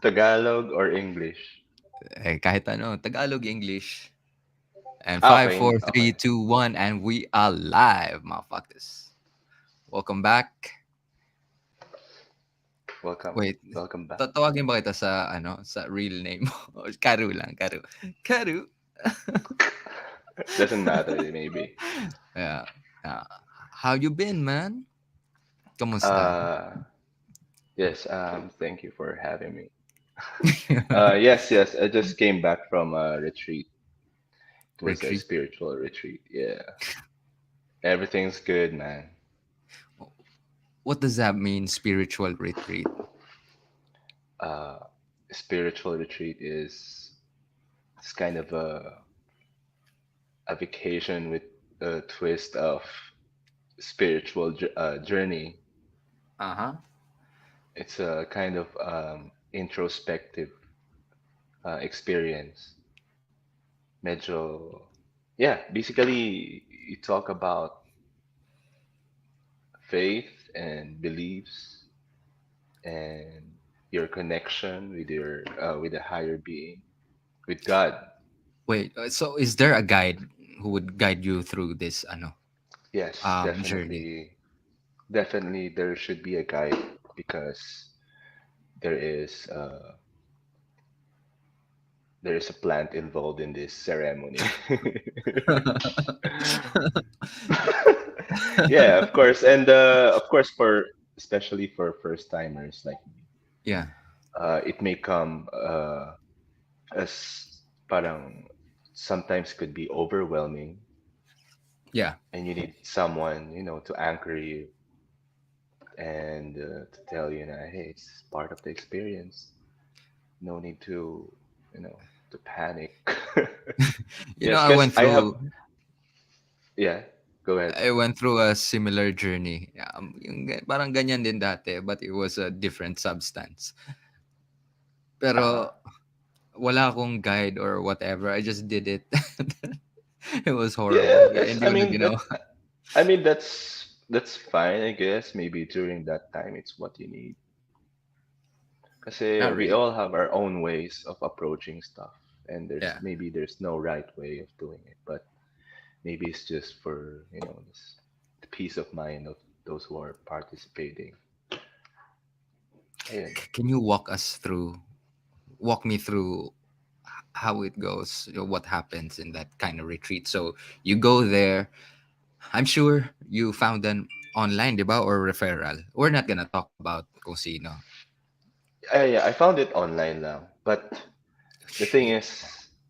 Tagalog or English? Kahit ano, Tagalog, English. And Ah, five, okay, four, okay. three, two, one, and we are live, motherfuckers. Welcome back. Welcome, Wait, welcome back. tatawagin ba kita sa, sa real name mo? Or Karu lang, Karu. Karu. Doesn't matter, maybe. Yeah. Uh, how you been, man? Kamusta? Uh, yes. Thank you for having me. Yes, yes. I just came back from a retreat. It was a Retreat. spiritual retreat. Yeah, everything's good, man. What does that mean, spiritual retreat? Uh, Spiritual retreat is it's kind of a vacation with a twist of spiritual journey. Uh-huh. It's a kind of introspective experience. Medyo, yeah, basically, you talk about faith and beliefs and your connection with a higher being, with God. Wait, so is there a guide who would guide you through this Yes, journey? definitely, there should be a guide because there is uh, there is a plant involved in this ceremony. Yeah, of course, and of course for especially for first timers like me, Yeah. it may come as parang sometimes could be overwhelming, Yeah. and you need someone to anchor you and to tell you that hey, it's part of the experience. No need to to panic. Yes, I because went I have through yeah. Go ahead. I went through a similar journey. Parang ganyan din dati, but it was a different substance. Uh huh. Pero wala akong guide or whatever. I just did it. It was Yeah, horrible. Kaya that's. hindi ko na ginawa. I mean, that's fine. I guess maybe during that time, it's what you need. Because Not we really. all have our own ways of approaching stuff, and Yeah. there's no right way of doing it. But maybe it's just for this the peace of mind of those who are participating. Ayun. Can you walk me through how it goes, what happens in that kind of retreat? So you go there. I'm sure you found them online, di ba? Or referral. We're not gonna talk about kung sino. Yeah, I found it online now. But the thing Shit. is,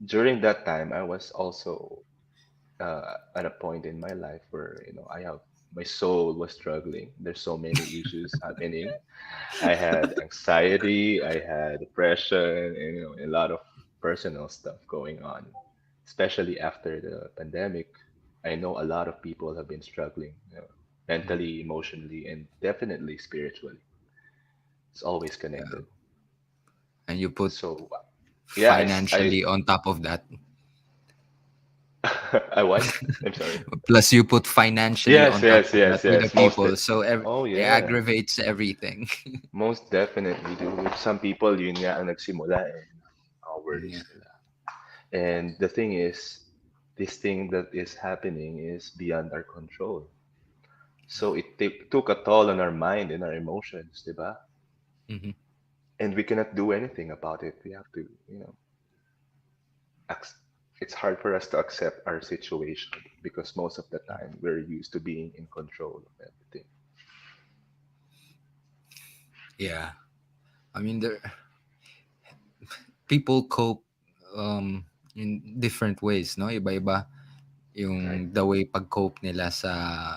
during that time, I was also at a point in my life where my soul was struggling. There's so many issues happening. I had anxiety, I had depression, and a lot of personal stuff going on, especially after the pandemic. I know a lot of people have been struggling, Mhm. mentally, emotionally, and definitely spiritually. It's always Yeah. connected. And you put So, yeah, financially on top of that. I what? I'm sorry. Plus, you put financially Yes, on top yes, of that yes, with the yes. people, so Oh it yeah. aggravates everything. Most definitely, dude. Some people, yun nga ang nagsimula eh. Mga Yeah. worries nila. And the thing is, this thing that is happening is beyond our control. So it took a toll on our mind and our emotions, diba? Hmm. And we cannot do anything about it. We have to, ac- it's hard for us to accept our situation because most of the time we're used to being in control of everything. Yeah. I mean, there people cope in different ways, no? Iba-iba Right. yung the way pag-cope nila sa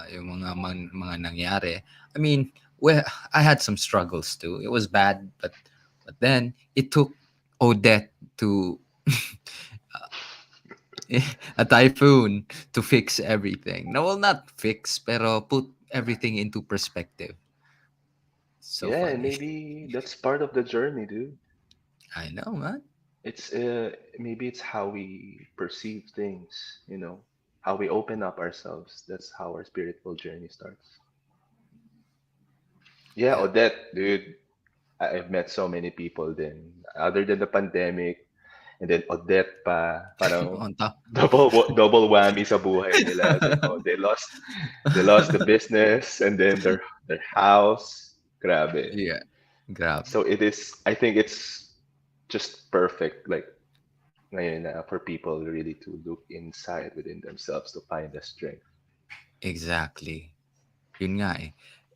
yung mga nangyari. I mean, well, I had some struggles too. It was bad, but then it took Odette to a typhoon to fix everything. No, well, not fix, pero put everything into perspective. So Yeah, and funny. maybe that's part of the journey, dude. I know, man. It's maybe it's how we perceive things, how we open up ourselves. That's how our spiritual journey starts. Yeah, Yeah. Odette, dude. I've met so many people then, other than the pandemic, and then Odette pa, parang On top. double whammy sa buhay nila. As in, oh, they lost the business and then their house. Grabe. Yeah. Grabe. So it is. I think it's just perfect. Like ngayon na for people really to look inside within themselves to find the strength. Exactly. Yun nga eh.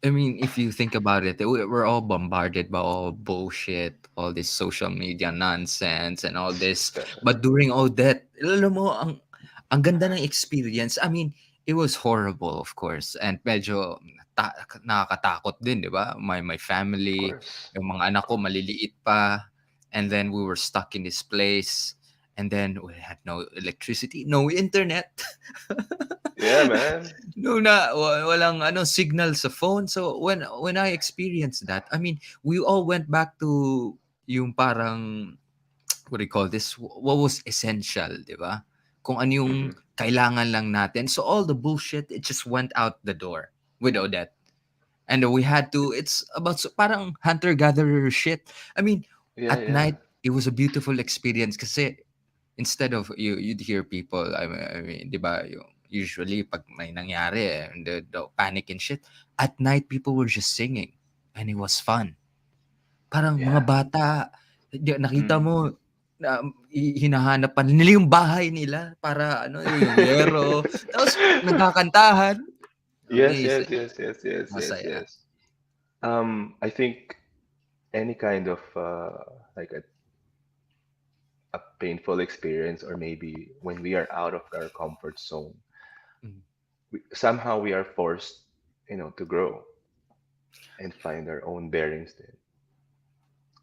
I mean, if you think about it, we're all bombarded by all bullshit, all this social media nonsense and all this. Especially. But during all that, alam mo, ang ganda ng experience. I mean, it was horrible, of course. And medyo nakakatakot din, di ba? My Of family, course. yung mga anak ko maliliit pa. And then we were stuck in this place. And then we had no electricity, no internet. Yeah, man. No na walang signal sa phone. So when I experienced that, I mean, we all went back to yung parang what do you call this? What was essential, 'di ba? Kung ano yung Hmm. kailangan lang natin. So all the bullshit it just went out the door with Odette. And we had to it's about parang hunter gatherer shit. I mean, Yeah, at yeah. night it was a beautiful experience kasi instead of you'd hear people I mean 'di ba yung usually pag may nangyari and the panic and shit at night people were just singing and it was fun parang mga Yeah. bata nakita Mm. mo na hinahanap pa nila yung bahay nila para yung yero tapos nagkakantahan Yes, yes, amazing yes, yes, yes, yes, masaya yes. I think any kind of like a painful experience, or maybe when we are out of our comfort zone, Mm, somehow we are forced, to grow and find our own bearings. Then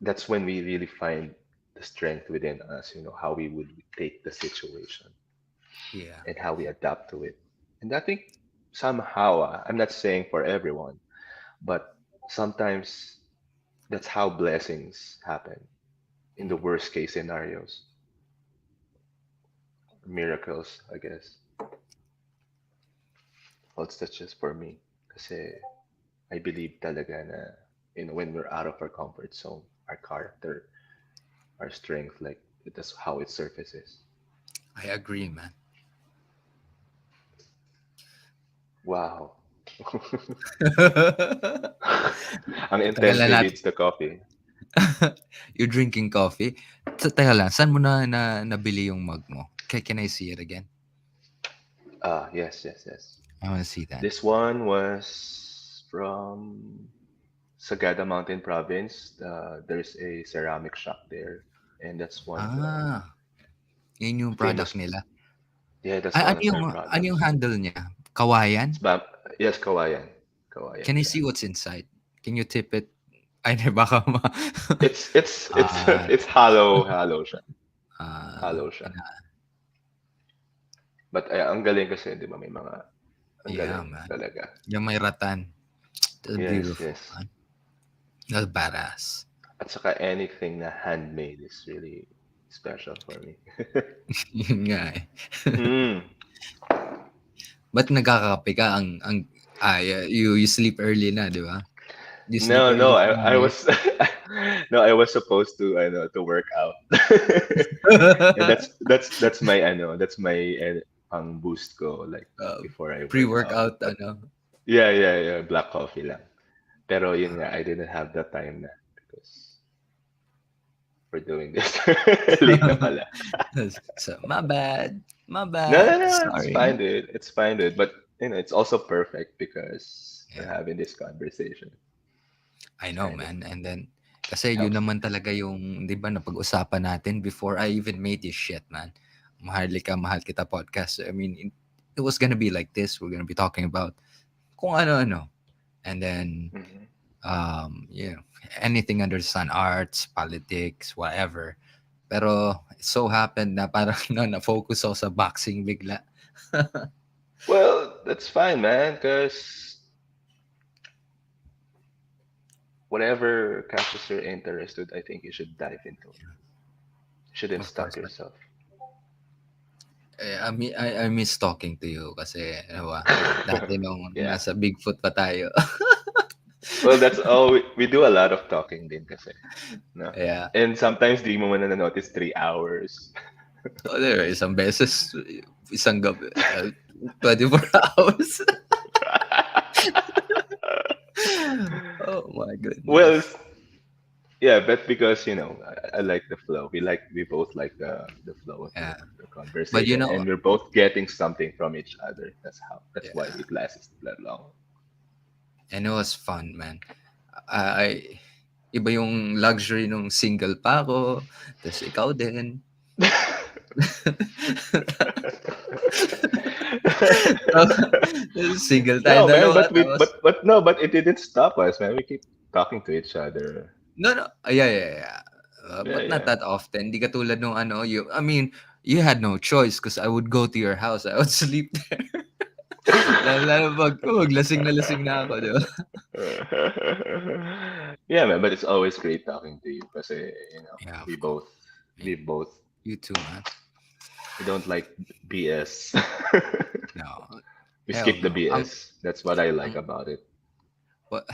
that's when we really find the strength within us. How we would take the situation yeah and how we adapt to it. And I think somehow, I'm not saying for everyone, but sometimes that's how blessings happen in the mm, worst case scenarios, miracles, I guess. Well, that's just for me. Kasi I believe talaga na, when we're out of our comfort zone, our character, our strength, like that's how it surfaces. I agree man. Wow. Ang Tagal intense na ni natin. Beats the coffee. You're drinking coffee? Teka lang, saan mo nabili yung mug mo? Can I see it again? Ah, yes, yes, yes. I want to see that. This one was from Sagada Mountain Province. There's a ceramic shop there, and that's one of the Ah, yun yung product famous. nila. Yeah, that's Ay, one of their ano yung products. handle niya? Kawayan? It's yes, Kawayan. Kawayan Can I brand. see what's inside? Can you tip it? Ay, di, baka ma... It's Ah, it's hollow siya. Hollow siya. ina- But ang galing kasi, di ba, may mga ang yeah, galing man. talaga. Yung may ratan. That's Yes, beautiful, yes. man. That's badass. At saka anything na handmade is really special for me. Yun nga eh. Mm. Ba't nagkakape ka? You sleep early na, di ba? You sleep No, no, early I tonight. was no, I was supposed to to work out. And that's my that's my pang boost ko, like uh, before I work out. Pre-workout, But ano? yeah, yeah, yeah, black coffee lang. Pero yun nga, I didn't have the time na because we're doing this. Late na pala. So, my bad. My No, no, bad. no, it's Sorry. fine, dude. It's fine, dude. But it's also perfect because we're Yeah, having this conversation. I It's know, kind of man. And then, kasi yun helps me. naman talaga yung, di ba, napag-usapan natin before I even made this shit, man. Maharlika, Mahal Kita podcast. I mean, it was gonna be like this. We're gonna be talking about kung ano-ano. And then, Hmm. yeah, anything under the sun, arts, politics, whatever. Pero it so happened na parang na-focus ako sa boxing bigla. Well, that's fine, man. Because whatever catches your interest, dude, I think you should dive into it. You shouldn't Of stop course, but yourself. I miss talking to you kasi, ano ba, dati nung Yeah. nasa Bigfoot pa tayo. Well, that's all we do a lot of talking din kasi. No? Yeah. And sometimes di mo man na notice 3 hours. Oh, there, isang beses, isang gabi, 24 hours. Oh my Well, goodness. yeah, but because I like the flow. We both like the flow of Yeah. the But conversation, and we're both getting something from each other. That's why yeah. it lasts that long. And it was fun, man. I iba yung luxury nung single pa ako, tas ikaw din. Single tayo No, man, dalawa, but we tapos but no, but it didn't stop us, man. We keep talking to each other. no, no, yeah, yeah, yeah. Yeah, But not yeah. that often. Di katulad nung I mean, you had no choice because I would go to your house. I would sleep there. Lalo pag lasing na ako, di ba? Yeah, man, but it's always great talking to you because Yeah, we of course. both Yeah, we both you too, man. we don't like BS. No, We hell skip the no. BS. That's what I like Ang, about it. but,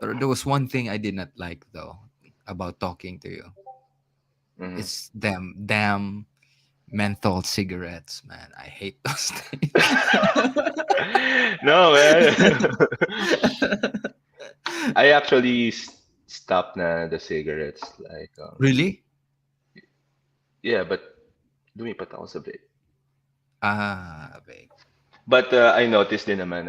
but there was one thing I did not like though about talking to you. Hmm. It's them damn menthol cigarettes, man. I hate those things. No, man. I actually stopped na the cigarettes. Like, Really? yeah, but lumipat ako sa vape. Ah, babe. But I noticed din naman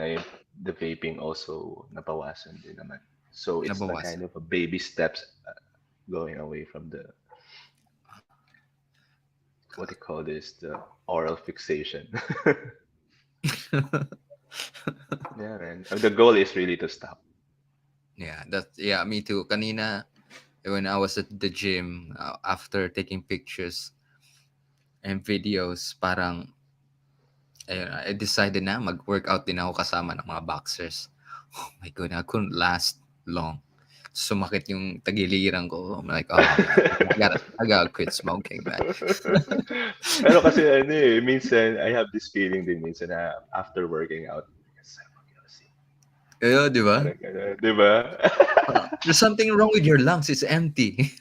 the vaping also nabawasan din naman. So it's the kind Nabawasan. of a baby steps going away from the what they call this, the oral fixation. Yeah, man. The goal is really to stop. Yeah, yeah, me too. Kanina when I was at the gym after taking pictures and videos, parang ayun, I decided na mag-workout din ako kasama ng mga boxers. Oh my god, I couldn't last long. Sumakit yung tagiliran ko. I'm like, oh man, I gotta quit smoking, man. Pero kasi minsan I have this feeling din minsan na after working out, yes, I'm guilty. Ayun, di ba? Parang gano'n, di ba? There's something wrong with your lungs. It's empty.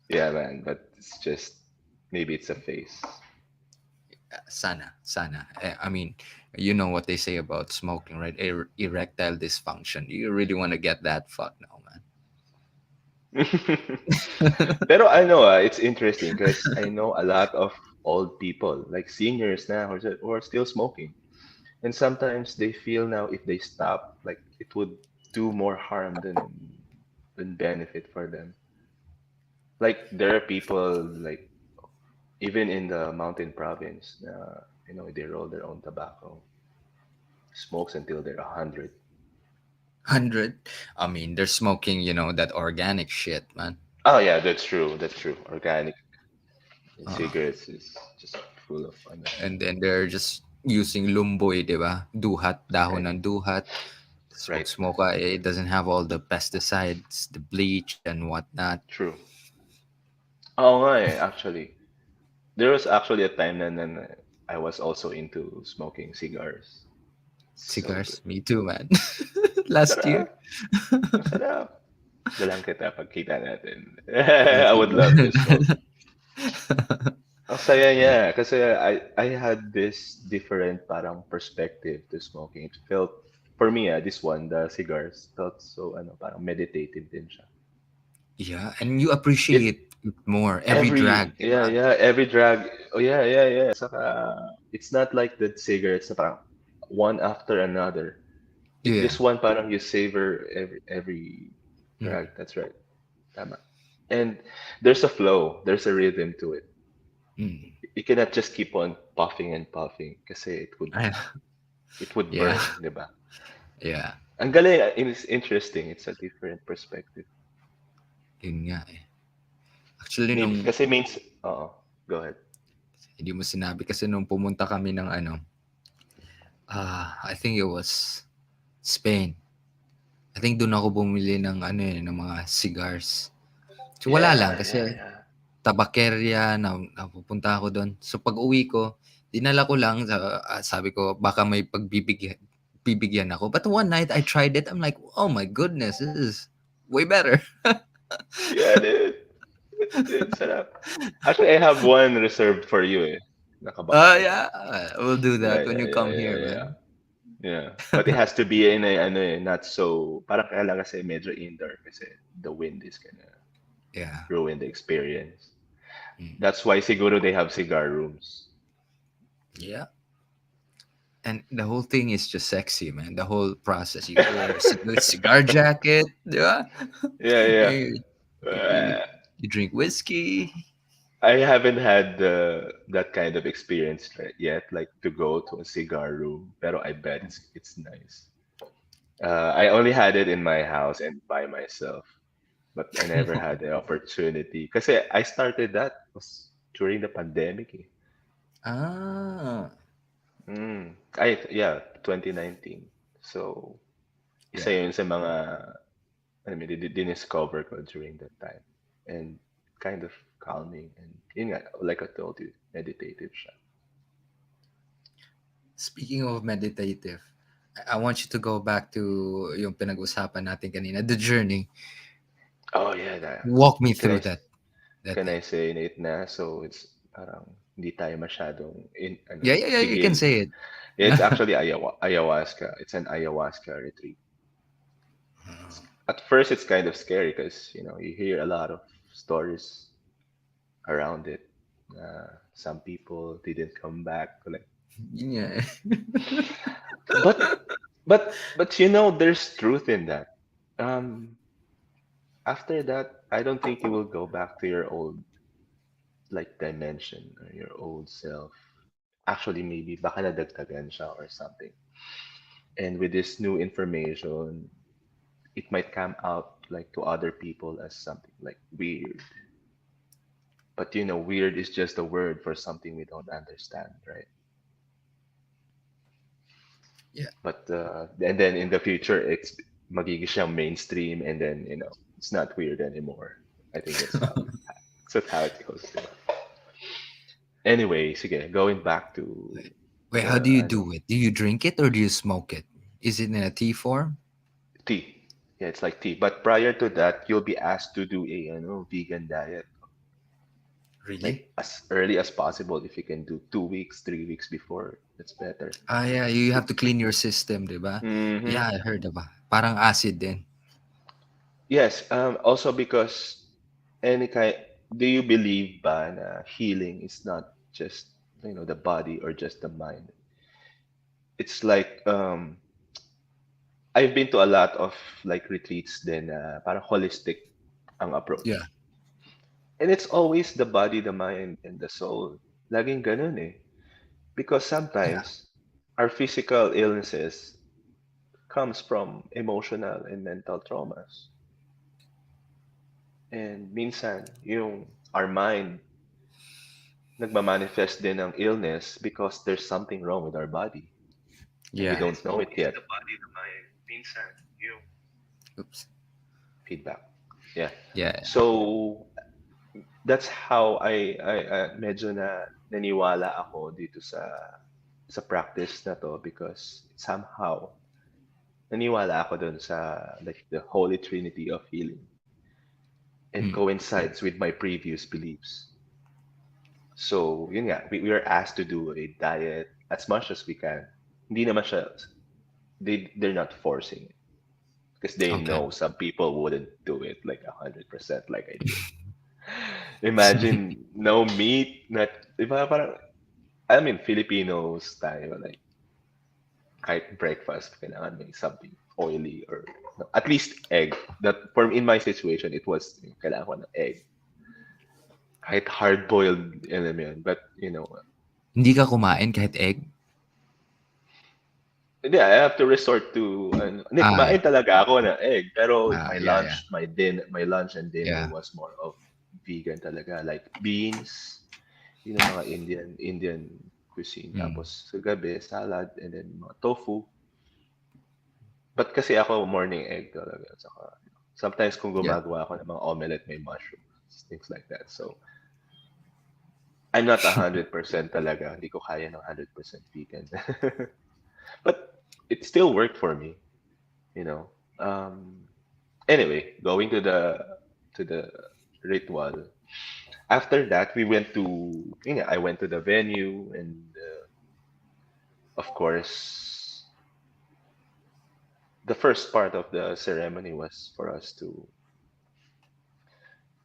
Yeah, man, but it's just maybe it's a phase. Sana. I mean, you know what they say about smoking, right? Erectile dysfunction. You really want to get that fucked now, Pero I know it's interesting because I know a lot of old people, like seniors now, who are still smoking. And sometimes they feel now if they stop, like it would do more harm than benefit for them. Like there are people like even in the mountain province, they roll their own tobacco, smokes until they're 100. 100. I mean, they're smoking, that organic shit, man. Oh yeah, that's true. That's true. Organic Uh, cigarettes is just full of and then they're just using lumboy, di ba? Duhat, dahon right, ng duhat. Tapos pag right. smoke ka, it doesn't have all the pesticides, the bleach, and whatnot. True. Oh, nga actually. There was actually a time na I was also into smoking cigars. So good. Cigars, me too, man. Last year. Sarap. Ang sarap. Dalang kita pagkita natin. Yeah, I would sige. love to smoke. Ang saya Yeah. niya kasi I had this different parang perspective to smoking. It felt for me this one the cigars felt so parang meditative din siya. Yeah, and you It appreciate it more every drag, di ba? every drag. Oh yeah. Saka it's not like the cigarettes na parang one after another. Yeah. This one parang you savor every Mm. drag. That's right. Tama. And there's a flow, there's a rhythm to it. Mm. You cannot just keep on puffing and puffing kasi it would Yeah, burn, 'di ba? yeah. Ang galing, it's interesting. It's a different perspective. Yun nga eh. Actually, Maybe kasi means go ahead. hindi mo sinabi kasi nung pumunta kami ng I think it was Spain. I think doon ako bumili ng ng mga cigars. So wala lang kasi Yeah. tabakerya na napupunta ako doon. So pag uwi ko, dinala ko lang sabi ko baka may pibigyan ako. But one night I tried it. I'm like, oh my goodness, this is way better. Yeah, dude. It's sarap. Actually, I have one reserved for you eh. Nakabaon. Yeah, we'll do Yeah, that when yeah, you yeah, come yeah, here, yeah. man. Yeah. But it has to be in a ano eh, not so parang kailangan kasi medyo indoor kasi the wind is gonna Yeah. ruin the experience. Mm. That's why siguro they have cigar rooms. Yeah. And the whole thing is just sexy, man. The whole process. You wear a cigar jacket, yeah. Yeah, yeah. You, you, Uh, you drink whiskey. I haven't had that kind of experience yet, like to go to a cigar room. Pero I bet it's nice. I only had it in my house and by myself, but I never had the opportunity. Kasi I started that was during the pandemic. Eh. Ah, Yeah, 2019. So, isa yeah. yun sa mga, I mean, diniscover ko during that time. And kind of calming. And yun nga, like I told you, meditative siya. Speaking of meditative, I want you to go back to yung pinag-usapan natin kanina, the journey. Oh, yeah. That, Walk me can through I, that can thing. I say it na? So, it's parang hindi tayo masyadong Yeah, yeah, yeah. You can sigil. say it. Yeah, it's actually ayahuasca. It's an ayahuasca retreat. At first, it's kind of scary because, you hear a lot of stories around it. Some people didn't come back. Like, Yeah. but there's truth in that. Um, After that, I don't think you will go back to your old like dimension or your old self. Actually, maybe baka nadagdagan siya or something. And with this new information, it might come out like to other people as something like weird. But weird is just a word for something we don't understand, right? Yeah. But and then in the future, it's magiging siyang mainstream, and then it's not weird anymore. I think that's how it goes. Anyway, sige, going back to Wait, how the do you ano, do it? Do you drink it or do you smoke it? Is it in a tea form? tea. Yeah, it's like tea. But prior to that, you'll be asked to do a vegan diet, Really? like as early as possible. If you can do 2 weeks, 3 weeks before, that's better. Ah, yeah, you have to clean your system, diba? Mm-hmm. Yeah, I heard about. Parang acid din. Yes. Also because any kind, do you believe ba na healing is not just the body or just the mind? It's like I've been to a lot of like retreats then parang holistic ang Yeah. approach. And it's always the body, the mind, and the soul. Laging ganun eh. Because Yeah. sometimes our physical illnesses comes from emotional and mental traumas. And minsan, our mind nagmamanifest din ng illness because there's something wrong with our body and we Yeah. don't know it yet. Minsan, yung Oops. feedback. Yeah. Yeah. So that's how I medyo na naniwala ako dito sa practice na to because somehow naniwala ako dun sa like the Holy Trinity of healing and Mm. coincides with my previous beliefs. So, yun nga, we are asked to do a diet as much as we can. Hindi naman siya, they're not forcing it because they Okay. know some people wouldn't do it like 100% like I did. Imagine no meat, not, iba parang, I mean, Filipinos tayo, like, kahit breakfast, kailangan may something oily or no, at least egg. That in my situation, it was kailangan ko ng egg. Kahit hard-boiled, alam mo yun. But, Hindi ka kumain kahit egg? hindi, I have to resort to, hindi, Ah, kumain yeah. talaga ako ng egg. Pero my Yeah, yeah. lunch, my lunch and dinner Yeah. was more of vegan talaga. Like beans, yun ang mga Indian cuisine. Mm. Tapos sa gabi, salad, and then mga tofu. But kasi ako morning egg talaga. Saka, sometimes kung Yeah. gumagawa ako ng mga omelette, may mushrooms, things like that. So, I'm not 100% talaga. Hindi ko kaya ng 100% vegan. But it still worked for me, you know. Anyway, going to the ritual. After that, we went to, I went to the venue, and of course, the first part of the ceremony was for us to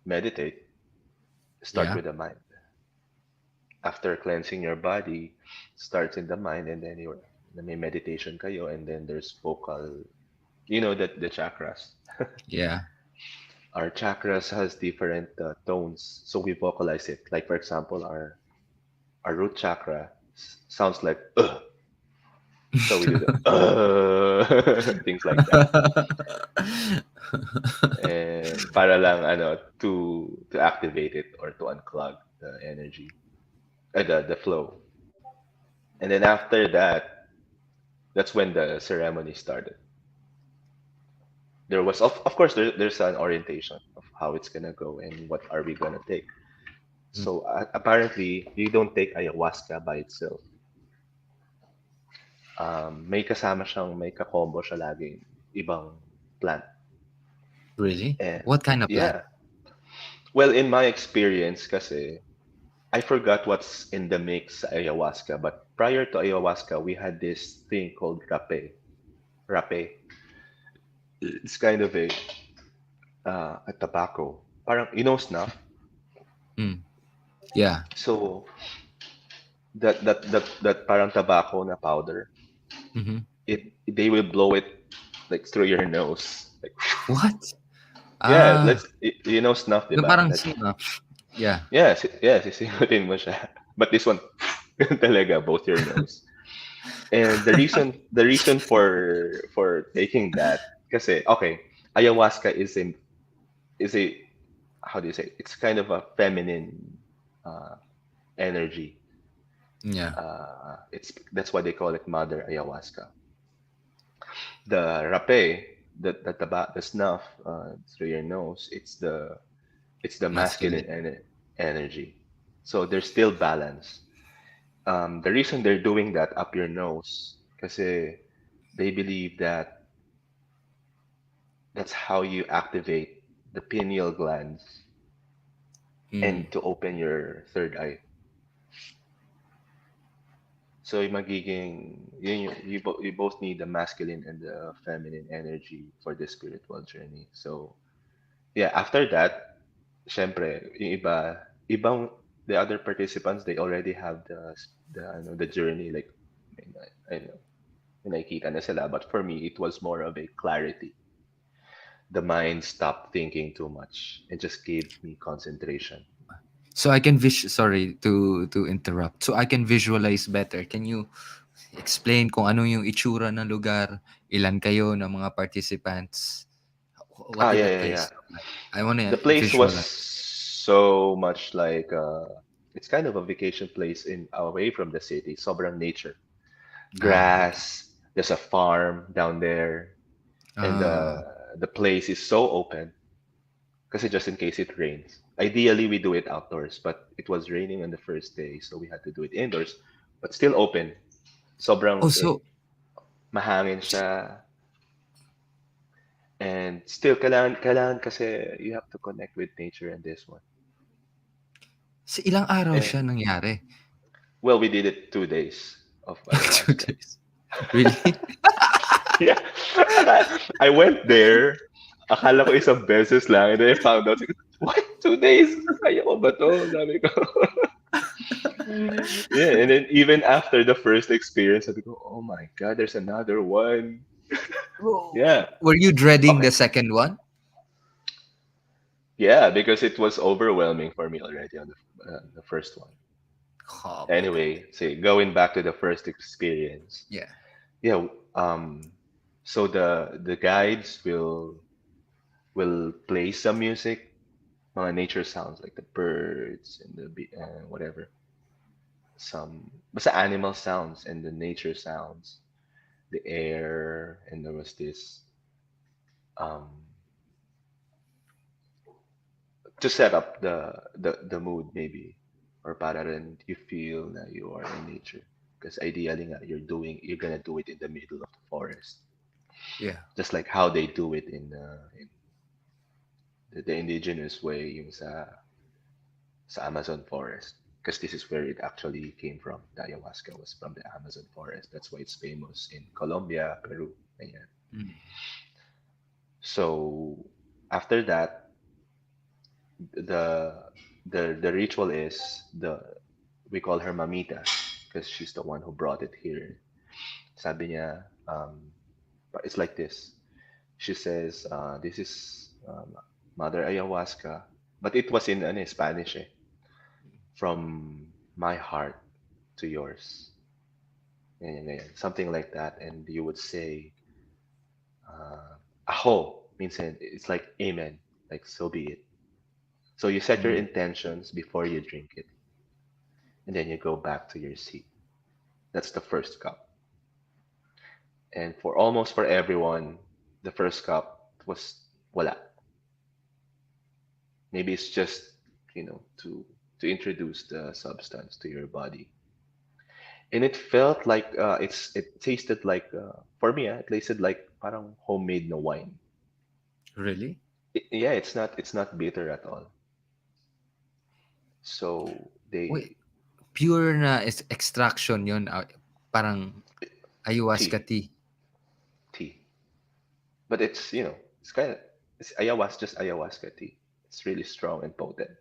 meditate, start Yeah. with the mind. After cleansing your body, starts in the mind, and then may meditation kayo, and then there's vocal, that the chakras. Yeah. Our chakras has different tones, so we vocalize it. Like for example, our root chakra sounds like so we do the things like that, and para lang to activate it or to unclog the energy, the flow. And then after that, that's when the ceremony started. There was of course there's an orientation of how it's gonna go and what are we gonna take. Mm, So apparently, you don't take ayahuasca by itself. May kasama siyang, may kakombo siya laging ibang plant. really? And What kind of plant? yeah, well, in my experience, kasi I forgot what's in the mix sa ayahuasca. But prior to ayahuasca, we had this thing called rape. Rape. It's kind of a tobacco. Parang snuff. Mm, yeah. So that parang tobacco na powder. Mm-hmm. They will blow it like through your nose. Like, What? yeah, Ah, snuff, di yung ba? parang That, snuff. Yeah. yeah, sisimutin mo siya. But this one, talaga, both your nose. And the reason for taking that, kasi, okay, ayahuasca is a how do you say? It's kind of a feminine uh, energy. Yeah. It's That's why they call it Mother Ayahuasca. The rape, the snuff through your nose, it's the masculine Masculine. energy. So there's still balance. The reason they're doing that up your nose, kasi they believe that that's how you activate the pineal glands Mm, and to open your third eye. So yung magiging, you both need the masculine and the feminine energy for the spiritual journey. So yeah, after that, syempre, yung the other participants, they already have the journey, like, I know, may nakikita na sila. But for me, it was more of a clarity. The mind stopped thinking too much and just gave me concentration. so I can sorry to interrupt. So I can visualize better. Can you explain kung ano yung itsura ng lugar, ilan kayo ng mga participants? What did Yeah, that yeah, yeah. place look like? I want to The place was visualize. so much like it's kind of a vacation place in away from the city. Sobrang nature, Ah, okay. grass. There's a farm down there, and Ah, the place is so open. Kasi just in case it rains. Ideally, we do it outdoors, but it was raining on the first day, so we had to do it indoors, but still open. oh, Sobrang so mahangin siya, and still kailangan kasi you have to connect with nature in this one. sa ilang araw And siya nangyari? well, we did it 2 days of 2 ayahuasca. days. Really? Yeah. I went there. Akala ko isang beses lang. And then I found out, what? 2 days? Kaya ko ba to? Sabi ko. Yeah. And then even after the first experience, sabi ko, oh my God, there's another one. Yeah. Were you dreading Okay. the second one? Yeah, because it was overwhelming for me already on the first one. Oh my god. Anyway, say going back to the first experience. Yeah. Yeah. So the guides will play some music, mga nature sounds like the birds and whatever, some basta animal sounds and the nature sounds, the air, and there was this um to set up the mood maybe, or para rin you feel that you are in nature. Because ideally, nga, you're gonna do it in the middle of the forest, Yeah. just like how they do it in the indigenous way, yung sa Amazon forest. Because this is where it actually came from. The ayahuasca was from the Amazon forest. That's why it's famous in Colombia, Peru. Ganyan. Mm. So after that, the the ritual is the we call her mamita because she's the one who brought it here. Sabi niya, it's like this. She says, "This is Mother Ayahuasca," but it was in Spanish, eh, from my heart to yours, ganyan, ganyan. Something like that, and you would say, "Aho," means it's like amen, like so be it. So you set your Mm. intentions before you drink it, and then you go back to your seat. That's the first cup. And for almost for everyone, the first cup was wala. Maybe it's just, to introduce the substance to your body. And it felt like it tasted like for me, it tasted like parang homemade na wine. Really? Yeah, it's not bitter at all. So Wait, they pure na is extraction yun. Parang ayahuasca tea, tea. tea. But it's kind of it's ayahuasca, just ayahuasca tea. It's really strong and potent.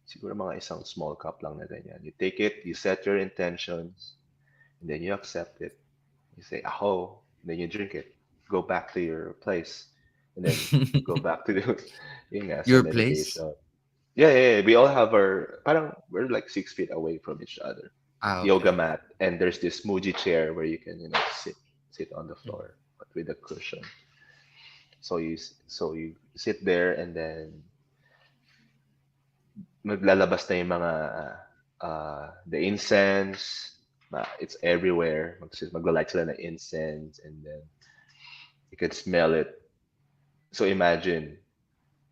Siguro mga isang small cup lang na ganyan. You take it, you set your intentions, and then you accept it. You say, aho, and then you drink it. Go back to your place, and then go back to the, yun nga, sa Your place? meditation. Yeah, yeah, yeah. We all have parang we're like 6 feet away from each other. Ah, Yoga okay. mat, and there's this Muji chair where you can, sit on the floor, but with a cushion. So you sit there, and then maglalabas na yung mga the incense. It's everywhere. Magla-light sila na incense, and then you can smell it. So imagine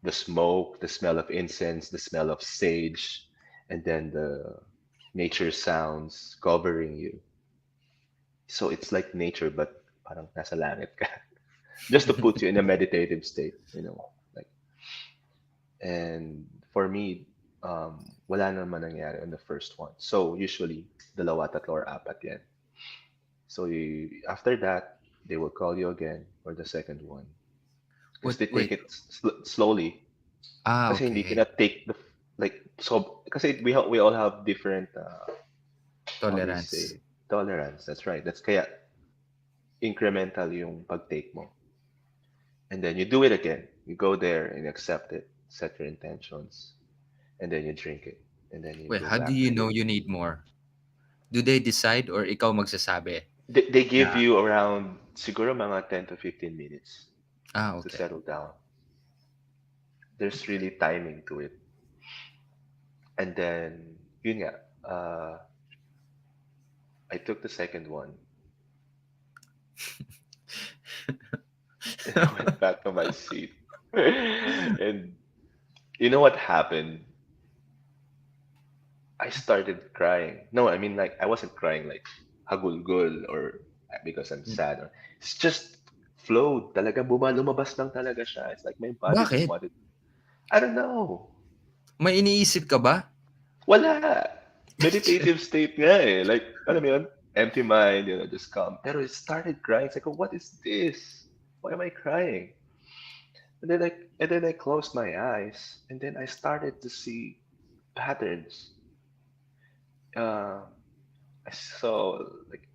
the smoke, the smell of incense, the smell of sage, and then the nature sounds covering you. So it's like nature, but parang nasa langit ka. Just to put you in a meditative state, like. And for me, wala naman nangyari on the first one. So usually, dalawa, tatlo, or apat yan. So after that, they will call you again for the second one. Because Wait, they take wait. it slowly. Ah, Kasi hindi okay. ka take like, so, kasi we all have different, how do you Tolerance. say, tolerance. That's right. That's kaya incremental yung pag-take mo. And then you do it again. You go there and accept it, set your intentions, and then you drink it. And then you Wait, go how do back to you know your. you need more? Do they decide or ikaw magsasabi They give na, you around siguro mga 10 to 15 minutes ah, to okay. settle down. There's really timing to it. And then, yun nga, I took the second one and I went back to my seat. And you know what happened? I started crying. No, I mean, like, I wasn't crying like hagulgul or because I'm sad. It's just flowed. Talaga lumabas lang talaga siya. It's like my body just Bakit? wanted. I don't know. May iniisip ka ba? Wala. Meditative state nga eh. Like, alam mo yun? Empty mind, just calm. Pero it started crying. It's like, oh, what is this? Why am I crying? And then I closed my eyes, and then I started to see patterns. Uh, I saw like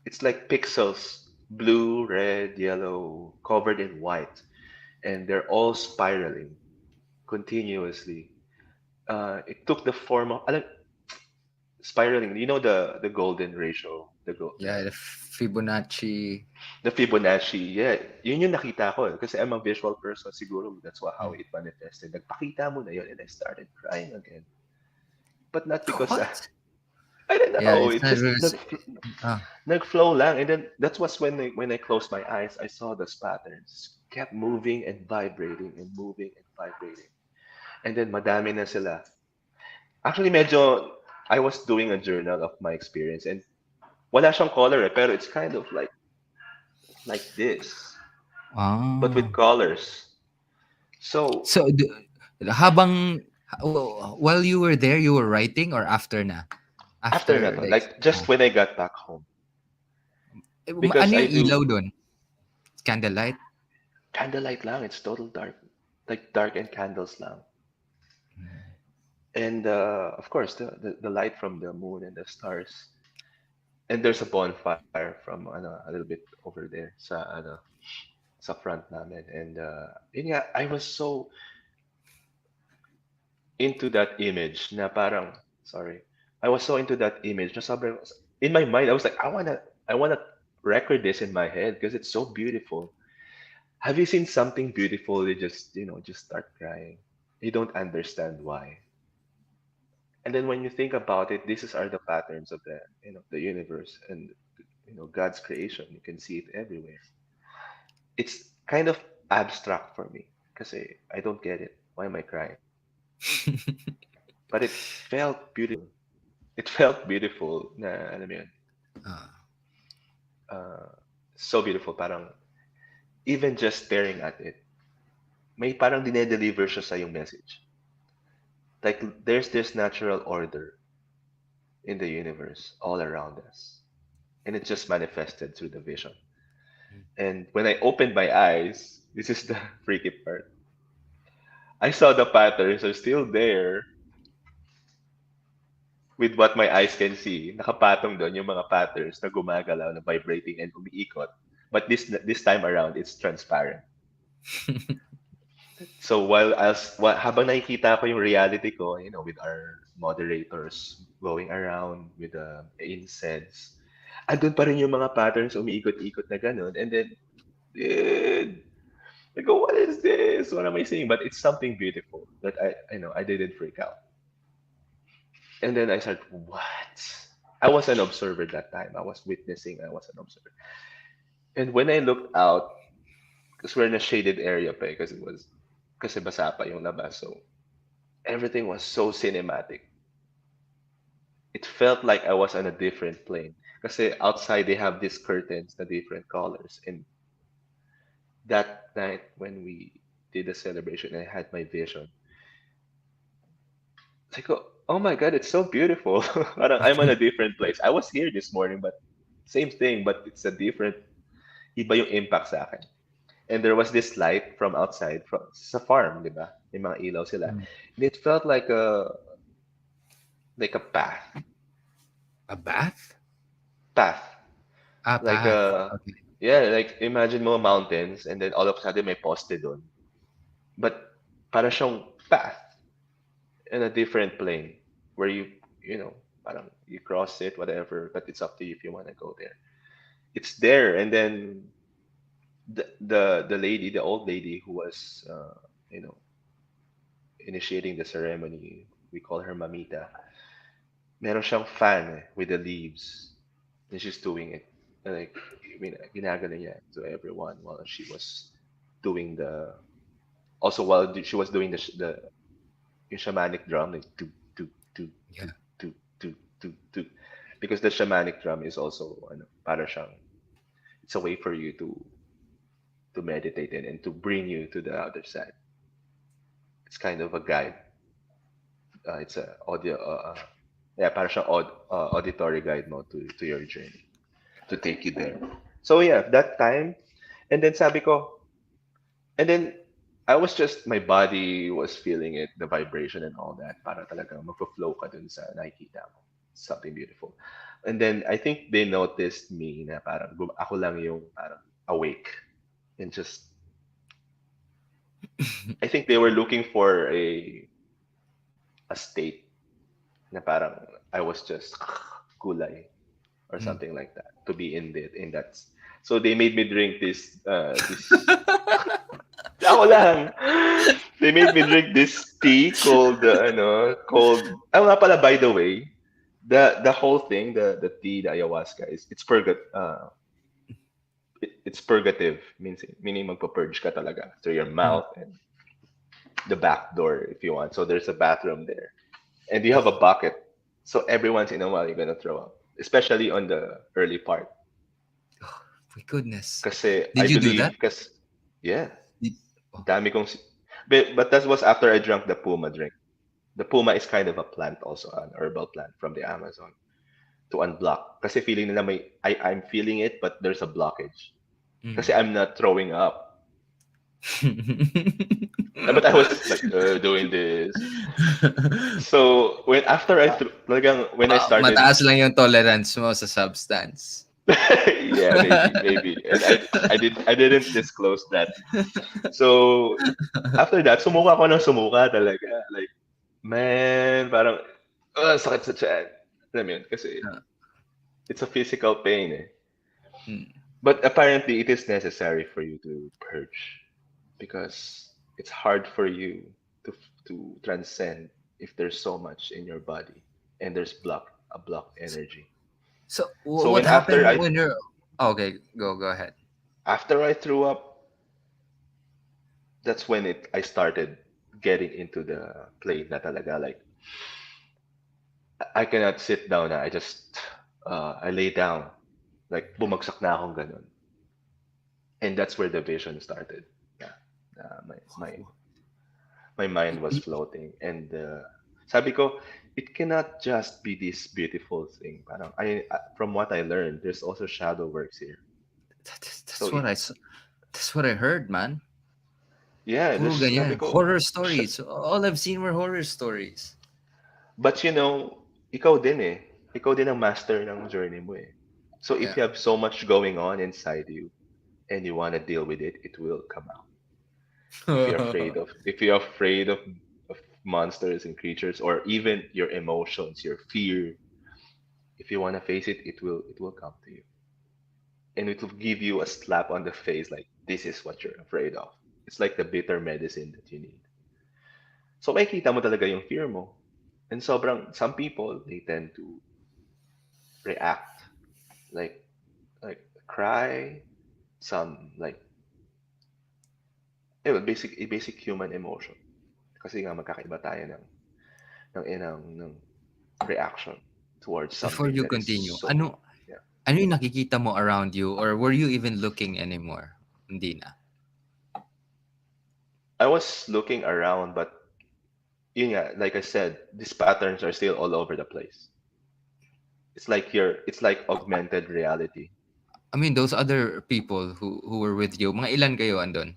it's like pixels, blue, red, yellow, covered in white, and they're all spiraling continuously. It took the form of spiraling. You know the golden ratio, Yeah, the Fibonacci. the Fibonacci. Yeah, yun yung nakita ko. Kasi I'm a visual person siguro. That's how Mm. it manifested. Nagpakita mo na yun, and I started crying again. But not because What? I don't Yeah, know. it's It not just really. Ah, nag-flow lang. And then that's was when I closed my eyes, I saw those patterns. Kept moving and vibrating and moving and vibrating. And then madami na sila. Actually, medyo I was doing a journal of my experience, and Wala siyang color eh, pero it's kind of like this, but with Ah. colors. So So, habang while you were there, you were writing or after na? after na After to, the like just when I got back home, because ano I yung ilaw do doon? Candlelight? candlelight lang. It's total dark, like dark and candles lang. And of course, the light from the moon and the stars. And there's a bonfire from a little bit over there sa front namin. And yun nga, I was so into that image na parang, sorry, I was so into that image na sobrang, in my mind, I was like, I wanna record this in my head because it's so beautiful. Have you seen something beautiful? You just start crying. You don't understand why. And then when you think about it, these are the patterns of the universe and God's creation. You can see it everywhere. It's kind of abstract for me because I don't get it. Why am I crying? But it felt beautiful. It felt beautiful na alam mo yun, Ah. uh, so beautiful. Parang even just staring at it, may parang dinedeliver siya sa yung message. Like there's this natural order in the universe all around us, and it just manifested through the vision. And when I opened my eyes, this is the freaky part. I saw the patterns are still there with what my eyes can see. Nakapatong doon yung mga patterns na gumagalaw, na vibrating and umiikot. But this time around, it's transparent. So habang nakikita ko yung reality ko, with our moderators going around with the incense, andun pa rin yung mga patterns umiikot-ikot na ganun. And then, dude, I go, what is this? What am I seeing? But it's something beautiful that I didn't freak out. And then I said, what? I was an observer that time. I was witnessing. I was an observer. And when I looked out, because we're in a shaded area pa, kasi basa pa yung labas. So everything was so cinematic. It felt like I was on a different plane. Kasi outside they have these curtains, the different colors. And that night when we did the celebration, I had my vision. It's like, oh my God, it's so beautiful. Parang I'm on a different place. I was here this morning, but same thing, but it's a different, iba yung impact sa akin. And there was this light from outside, from sa farm, di ba? May mga ilaw sila. And it felt like a A bath? path. Ah, Like path. Okay. yeah, like imagine mo mountains and then all of a sudden may poste doon. But para siyang path in a different plane where parang you cross it, whatever, but it's up to you if you want to go there. It's there, and then the lady, the old lady who was you know initiating the ceremony, we call her Mamita. Meron siyang fan with the leaves, and she's doing it like ginagano niya to everyone while she was doing the also while she was doing the yung shamanic drum like do do do Yeah. do do because the shamanic drum is also para siyang it's a way for you to meditate in and to bring you to the other side. It's kind of a guide. It's a audio yeah, para siyang auditory guide mo to your journey to take you there. So yeah, that time, and then sabi ko, and then I was just, my body was feeling it, the vibration and all that. Para talagang magpo-flow ka dun sa nakikita mo. Something beautiful. And then I think they noticed me na parang ako lang yung parang awake and just, I think they were looking for a state na parang I was just kulay or Mm. something like that to be in that. So they made me drink this. Ako lang. They made me drink this tea called called. Oh nga pala, by the way, the whole thing, the tea, the ayahuasca is it's purgative, meaning magpa-purge ka talaga through your Mm. mouth and the back door if you want. So there's a bathroom there, and you have a bucket. So every once in a while you're gonna throw up. especially on the early part. Oh, my goodness. Kasi I Did you do that? believe, kasi, yeah, Did, oh. dami kong, but that was after I drank the Puma drink. The Puma is kind of a plant also, an herbal plant from the Amazon to unblock. Kasi feeling nila I'm feeling it, but there's a blockage. Kasi Mm. I'm not throwing up. But I was like doing this. So when I started, Mataas lang yung tolerance mo sa substance. yeah, maybe, and I didn't disclose that. So after that, sumuka ko ng sumuka talaga. Like, man, parang, sakit sa tiyan. Alam mo yun? Kasi Ah, it's a physical pain eh. mm. But apparently, it is necessary for you to purge because it's hard for you to transcend if there's so much in your body and there's a blocked energy. So, So what when after happened I when you're... Okay, go ahead. after I threw up, that's when it I started getting into the plane na talaga. Like, I cannot sit down na. I lay down. Like, bumagsak na akong ganun. And that's where the vision started. Yeah. My mind was floating. And sabi ko, it cannot just be this beautiful thing. Parang, from what I learned, there's also shadow works here. So, That's what that's what I heard, man. yeah, Puro sabi ganyan. ko, Horror stories. All I've seen were horror stories. but ikaw din eh. Ikaw din ang master ng journey mo eh. So if Yeah. you have so much going on inside you and you want to deal with it, it will come out. If you're afraid of monsters and creatures or even your emotions, your fear, if you want to face it, it will come to you. And it will give you a slap on the face like this is what you're afraid of. It's like the bitter medicine that you need. So makikita mo talaga yung fear mo. And some people, they tend to react like cry, some like basic human emotion. Kasi nga magkakaiba tayo ng reaction towards Before something you that is continue, so, yeah. ano yung nakikita mo around you, or were you even looking anymore? Hindi na. I was looking around, but yun nga, like I said, these patterns are still all over the place. It's like augmented reality. I mean, those other people who were with you, mga ilan kayo andon?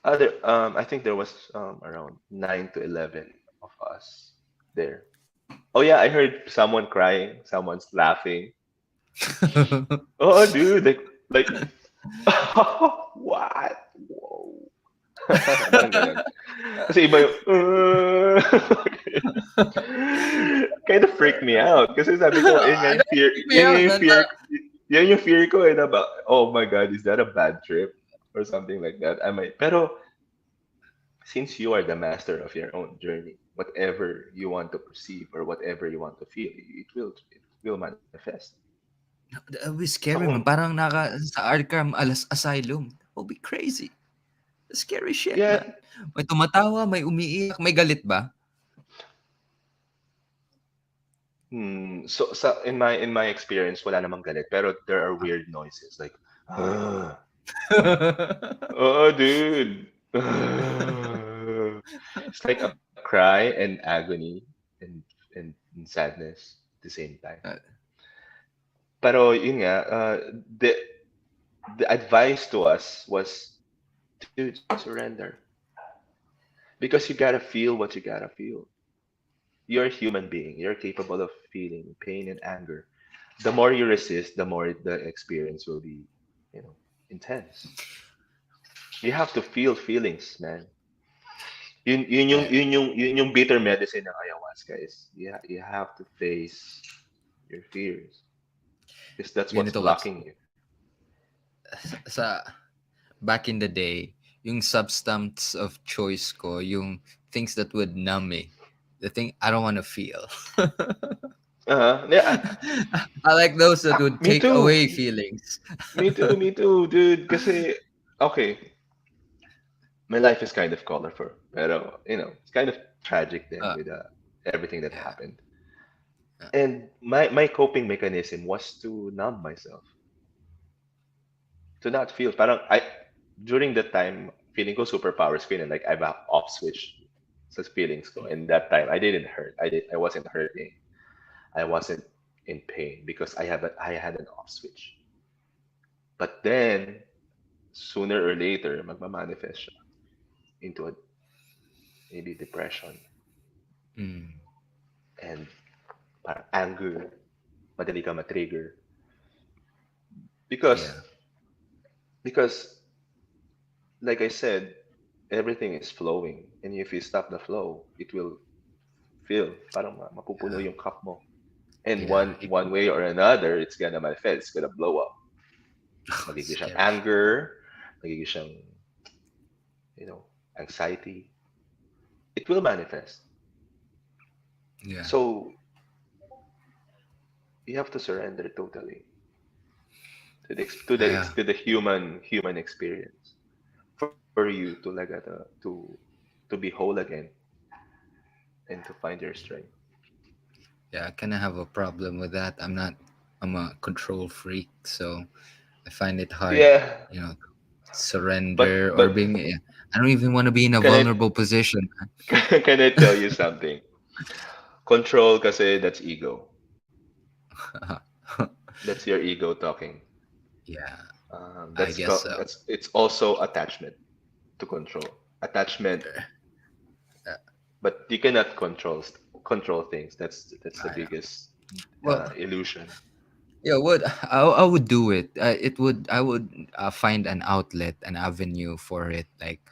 I think there was around 9 to 11 of us there. Oh yeah, I heard someone crying, someone's laughing. Oh, dude, like what? Whoa. Parang ganun. Kasi iba yung, kind of freaked me out. Kasi sabi ko, Ano, freak me out. yan yung fear ko eh, na ba, oh my God, is that a bad trip? Or something like that. Pero, since you are the master of your own journey, whatever you want to perceive or whatever you want to feel, it will manifest. That would be So, scary, man. Parang sa Arkham Asylum. That would be crazy. Scary shit, yeah, man. May tumatawa, may umiiyak, may galit ba? in my experience, wala namang galit, pero there are weird noises like, oh, dude. It's like a cry and agony and sadness at the same time. Uh, Pero yun nga, the advice to us was, dude, surrender. Because you gotta feel what you gotta feel. You're a human being. You're capable of feeling pain and anger. The more you resist, the more the experience will be, intense. You have to feel feelings, man. yeah. Yun yung bitter medicine ng ayahuasca is you have to face your fears because that's what's Ganito kasi. blocking you. Sa back in the day, yung substance of choice ko, yung things that would numb me. The thing I don't want to feel. Yeah, I like those that would me take too. away feelings. Me too, dude. Kasi, okay, my life is kind of colorful, pero, it's kind of tragic then Uh, with everything that yeah, happened. And my coping mechanism was to numb myself, to not feel. Parang during that time, feeling ko superpowers, feeling like I have a off switch sa feelings ko. And that time, I didn't hurt. I wasn't hurting. I wasn't in pain because I had an off switch. But then, sooner or later, magmamanifest siya into a, maybe depression Mm. and parang anger. Madali ka matrigger. Yeah. Because, because, like I said, everything is flowing. And if you stop the flow, it will fill. Parang mapupuno Yeah. yung cup mo. And Yeah. one way or another, it's gonna manifest. It's gonna blow up. Magiging siyang Scary. anger, magiging siyang, you know, anxiety. It will manifest. Yeah. So you have to surrender totally to Yeah. to the human experience for you to to be whole again and to find your strength. Yeah. I kind of have a problem with that. I'm a control freak. So I find it hard, Yeah, you know, but surrender or being, yeah, I don't even want to be in a can I vulnerable position. can I tell you something? Control kasi that's ego. That's your ego talking. Yeah. I That's guess so. that's it's also attachment to control. Attachment, Uh, but you cannot control things. That's the I know. biggest Well, illusion. yeah, what I would do it. I would find an outlet, an avenue for it, like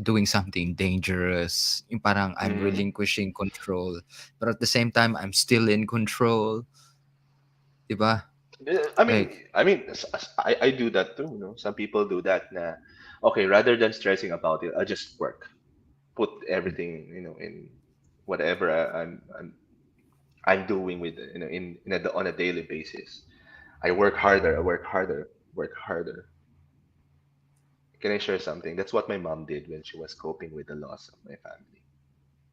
doing something dangerous. Yung parang I'm Mm. relinquishing control, but at the same time I'm still in control, diba? Like, I do that too. No, some people do that. Na, okay, rather than stressing about it, I just work, put everything in whatever I'm doing with on a daily basis. I work harder. I work harder. Work harder. Can I share something? That's what my mom did when she was coping with the loss of my family.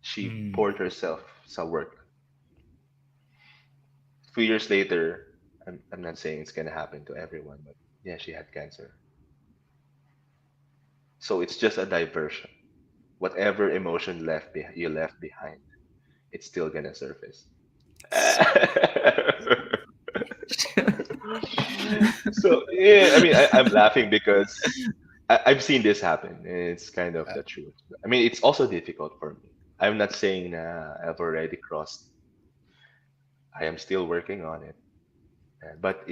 She mm, poured herself sa work. 2 years later, I'm not saying it's gonna happen to everyone, but yeah, she had cancer. So it's just a diversion. Whatever emotion you left behind, it's still gonna surface. So yeah, I'm laughing because I've seen this happen, and it's kind of uh, the truth. I mean, it's also difficult for me. I'm not saying I've already crossed. I am still working on it, but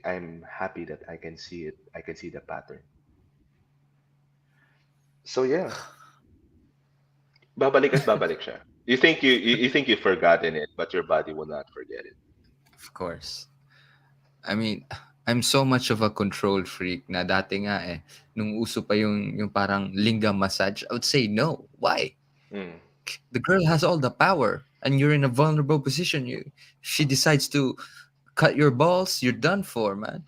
I'm happy that I can see it. I can see the pattern. So yeah, babalik at babalik siya. You think you've forgotten it, but your body will not forget it. of course. I mean, I'm so much of a control freak na dati nga nung uso pa yung parang lingam massage, I would say no. Why? Mm. The girl has all the power and you're in a vulnerable position. She decides to cut your balls, you're done for, man.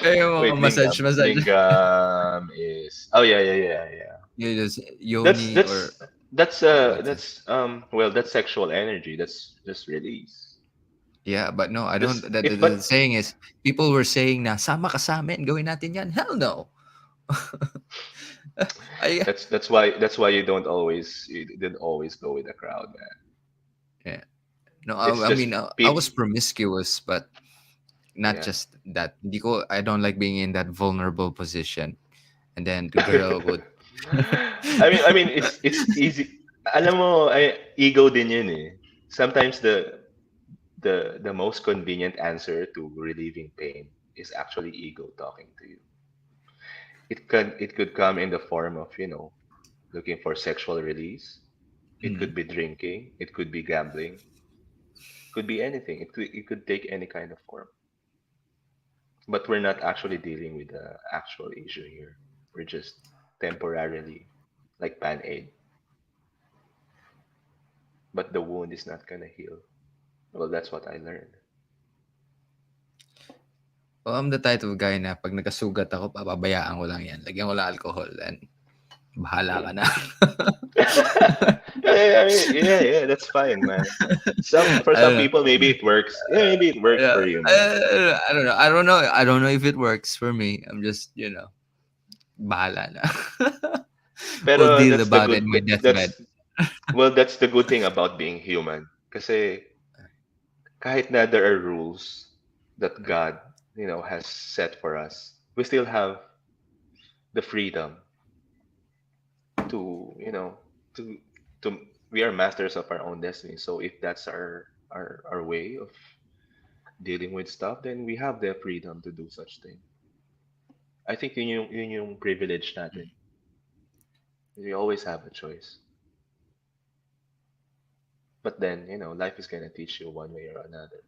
Kaya yung mga Wait, massage, lingam. massage. Lingam is. Oh yeah, yeah, yeah, yeah. You just That's yoni or that's what's it? well, that's sexual energy. That's just release. Yeah, but no, I don't. Just if The but saying is, people were saying na, sama ka sa amin, gawin natin yan. Hell no. I, that's why you didn't always go with the crowd, man. yeah. No, It's I just mean, I people. was promiscuous, but not Yeah. just that. I don't like being in that vulnerable position. And then the girl would, It's easy. Alam mo, ego din yun eh. Sometimes the most convenient answer to relieving pain is actually ego talking to you. It could come in the form of, looking for sexual release. It mm, could be drinking, it could be gambling, could be anything. It could take any kind of form. But we're not actually dealing with the actual issue here. We're just temporarily like band-aid, but the wound is not gonna heal. Well, that's what I learned. oh, I'm the type of guy na pag nagkasugat ako, papabayaan ko lang yan. Lagyan ko lang alcohol, then bahala ka na. yeah, that's fine, man. For I some don't know. people, maybe it works. Yeah, maybe it works Yeah, for you, man. I don't know. I don't know. I don't know if it works for me. I'm just, bahala na. We'll Pero deal that's the about it in good. my deathbed. That's well, that's the good thing about being human. Kasi kahit na there are rules that God, has set for us, we still have the freedom to, to to we are masters of our own destiny. So if that's our way of dealing with stuff, then we have the freedom to do such thing. I think yun yung privilege natin. We always have a choice. But then, life is gonna teach you one way or another.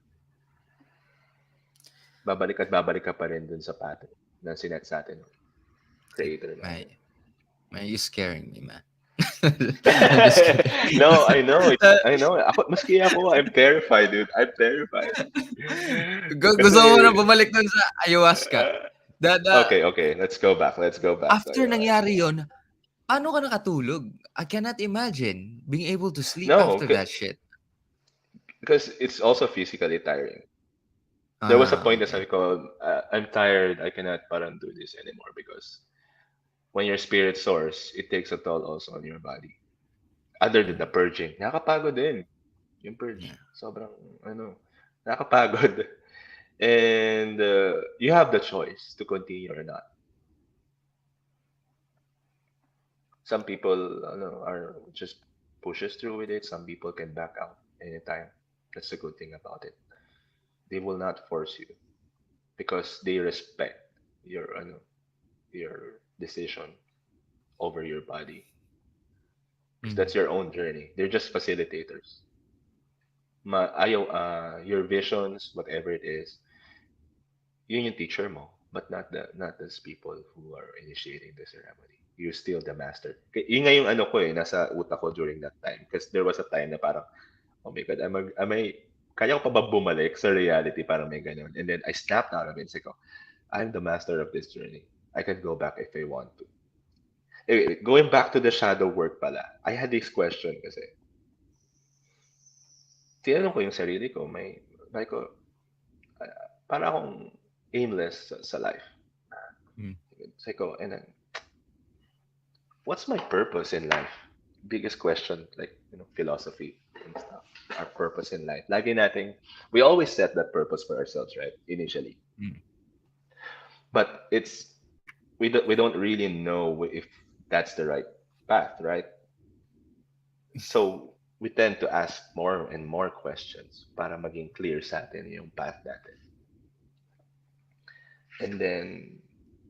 Babalik at babalik ka pa rin dun sa pattern na sinet sa atin ng creator Man, natin. man, you scaring me, man. I'm just kidding. No, I know. I know. Maski ako, I'm terrified, dude. I'm terrified. Gusto Kasi, mo na bumalik dun sa ayahuasca. uh, The okay. Let's go back. Let's go back to after ayahuasca. nangyari yon, paano ka nakatulog? I cannot imagine being able to sleep No, after that shit. because it's also physically tiring. There was a Ah, point that okay. sabi ko, I'm tired. I cannot parang do this anymore because when your spirit soars, it takes a toll also on your body. Other than the Mm, purging, nakakapagod din. Yung purge, yeah. sobrang, nakakapagod. And you have the choice to continue or not. Some people, are just pushes through with it. Some people can back out anytime. That's the good thing about it. They will not force you because they respect your decision over your body. Because Mm, that's your own journey. They're just facilitators. Your visions, whatever it is, yun yung teacher mo, but not those people who are initiating the ceremony. You're still the master. Yun nga yung ano ko nasa utak ko during that time. Because there was a time na parang, oh my God, kaya ko pa ba bumalik sa reality? Parang may ganun. And then I snapped out of it. Sabi ko, I'm the master of this journey. I can go back if I want to. Going back to the shadow work pala, I had this question kasi, tinanong ko yung sarili ko, like ko, para akong aimless sa life. mm, Sabi ko, and then, what's my purpose in life? Biggest question, like, philosophy and stuff. Our purpose in life. We always set that purpose for ourselves, right? Initially. mm. But we don't really know if that's the right path, right? So we tend to ask more and more questions para maging clear sa atin yung path natin. And then,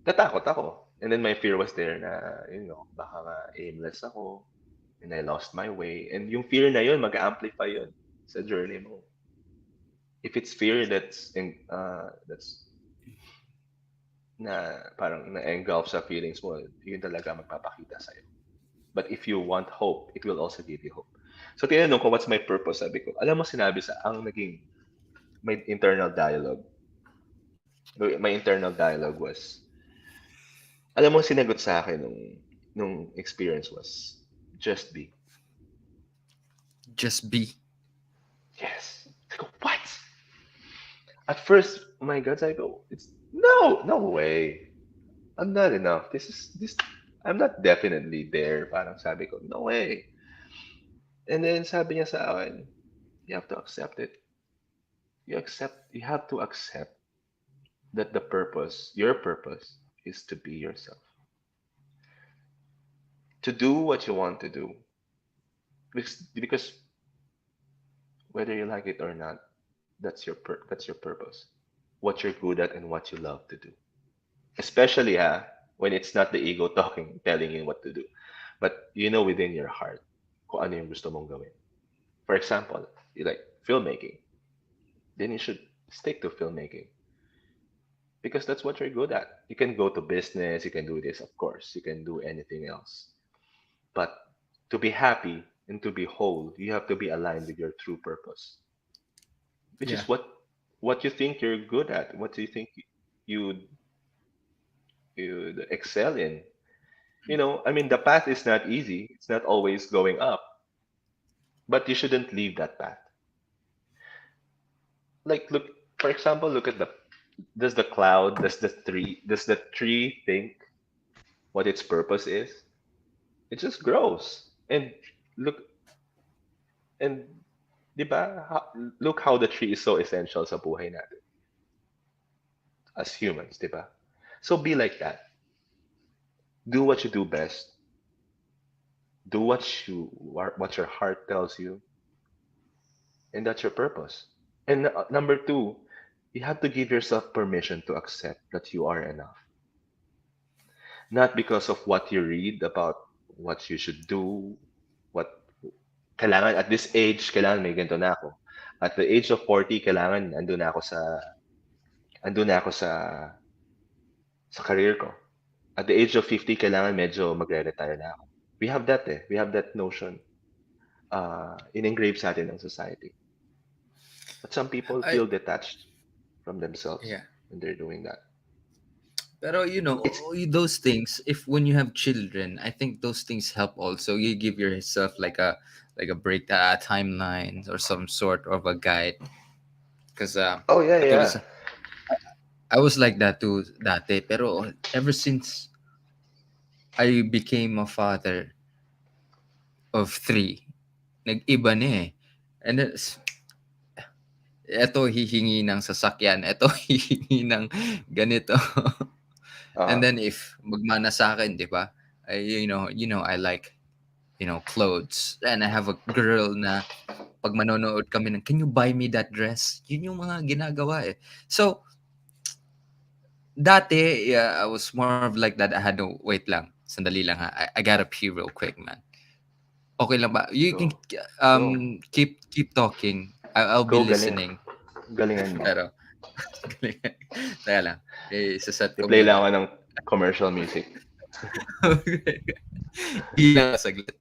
natakot ako. And then my fear was there na, baka nga aimless ako, and I lost my way. And yung fear na yun, mag-amplify yun sa journey mo. If it's fear that's na parang na-engulf sa feelings mo, yun talaga magpapakita sa'yo. But if you want hope, it will also give you hope. So tinanong ko, what's my purpose? Sabi ko, alam mo sinabi ang naging, my internal dialogue. My internal dialogue was, alam mo sinagot sa akin nung experience was, just be. Just be. Yes. I go, what? At first, my God, I go, it's no way. I'm not enough. This. I'm not definitely there. Parang sabi ko, no way. And then sabi niya sa akin, you have to accept it. You have to accept that your purpose is to be yourself. To do what you want to do. Because whether you like it or not, that's your purpose. What you're good at and what you love to do. Especially when it's not the ego talking, telling you what to do. But you know within your heart kung ano yung gusto mong gawin. For example, you like filmmaking, then you should stick to filmmaking because that's what you're good at. You can go to business, you can do this, of course, you can do anything else. But to be happy and to be whole, you have to be aligned with your true purpose, which Yeah. is what you think you're good at, what do you think you you excel in. I mean, the path is not easy. It's not always going up. but you shouldn't leave that path. Like, look, for example, look at the does the cloud, does the tree think what its purpose is? It just grows. And look, and di ba, look how the tree is so essential sa buhay natin as humans, di ba? So be like that. Do what you do best. Do what your heart tells you, and that's your purpose. And number two, you have to give yourself permission to accept that you are enough. Not because of what you read about what you should do, what kailangan at this age, kailangan may ganito na ako. At the age of 40, kailangan andun na ako sa career ko. At the age of 50, kailangan medyo magre-retire na ako. We have that eh. We have that notion in-engrave sa atin ng society. But some people I feel detached from themselves Yeah. when they're doing that. Pero It's those things, if when you have children, I think those things help also. You give yourself like a break, timeline or some sort of a guide. Because oh yeah, yeah. katulad I was like that too dati. Pero ever since I became a father of three, nag-iba na eh. And then, eto hihingi ng sasakyan, eto hihingi ng ganito. And Uh, then if magmana sa akin, 'di ba? I like, clothes. And I have a girl na pag manonood kami ng, can you buy me that dress? Yun yung mga ginagawa eh. So, dati, yeah, I was more of like that. I had no, wait lang, sandali lang ha. I gotta pee real quick, man. Okay lang ba? You can go, go, keep talking. I'll be go, galing, listening. galingan mo. Pero, teka lang. Saset ko I-play lang muna. ako ng commercial music. Ilang saglit.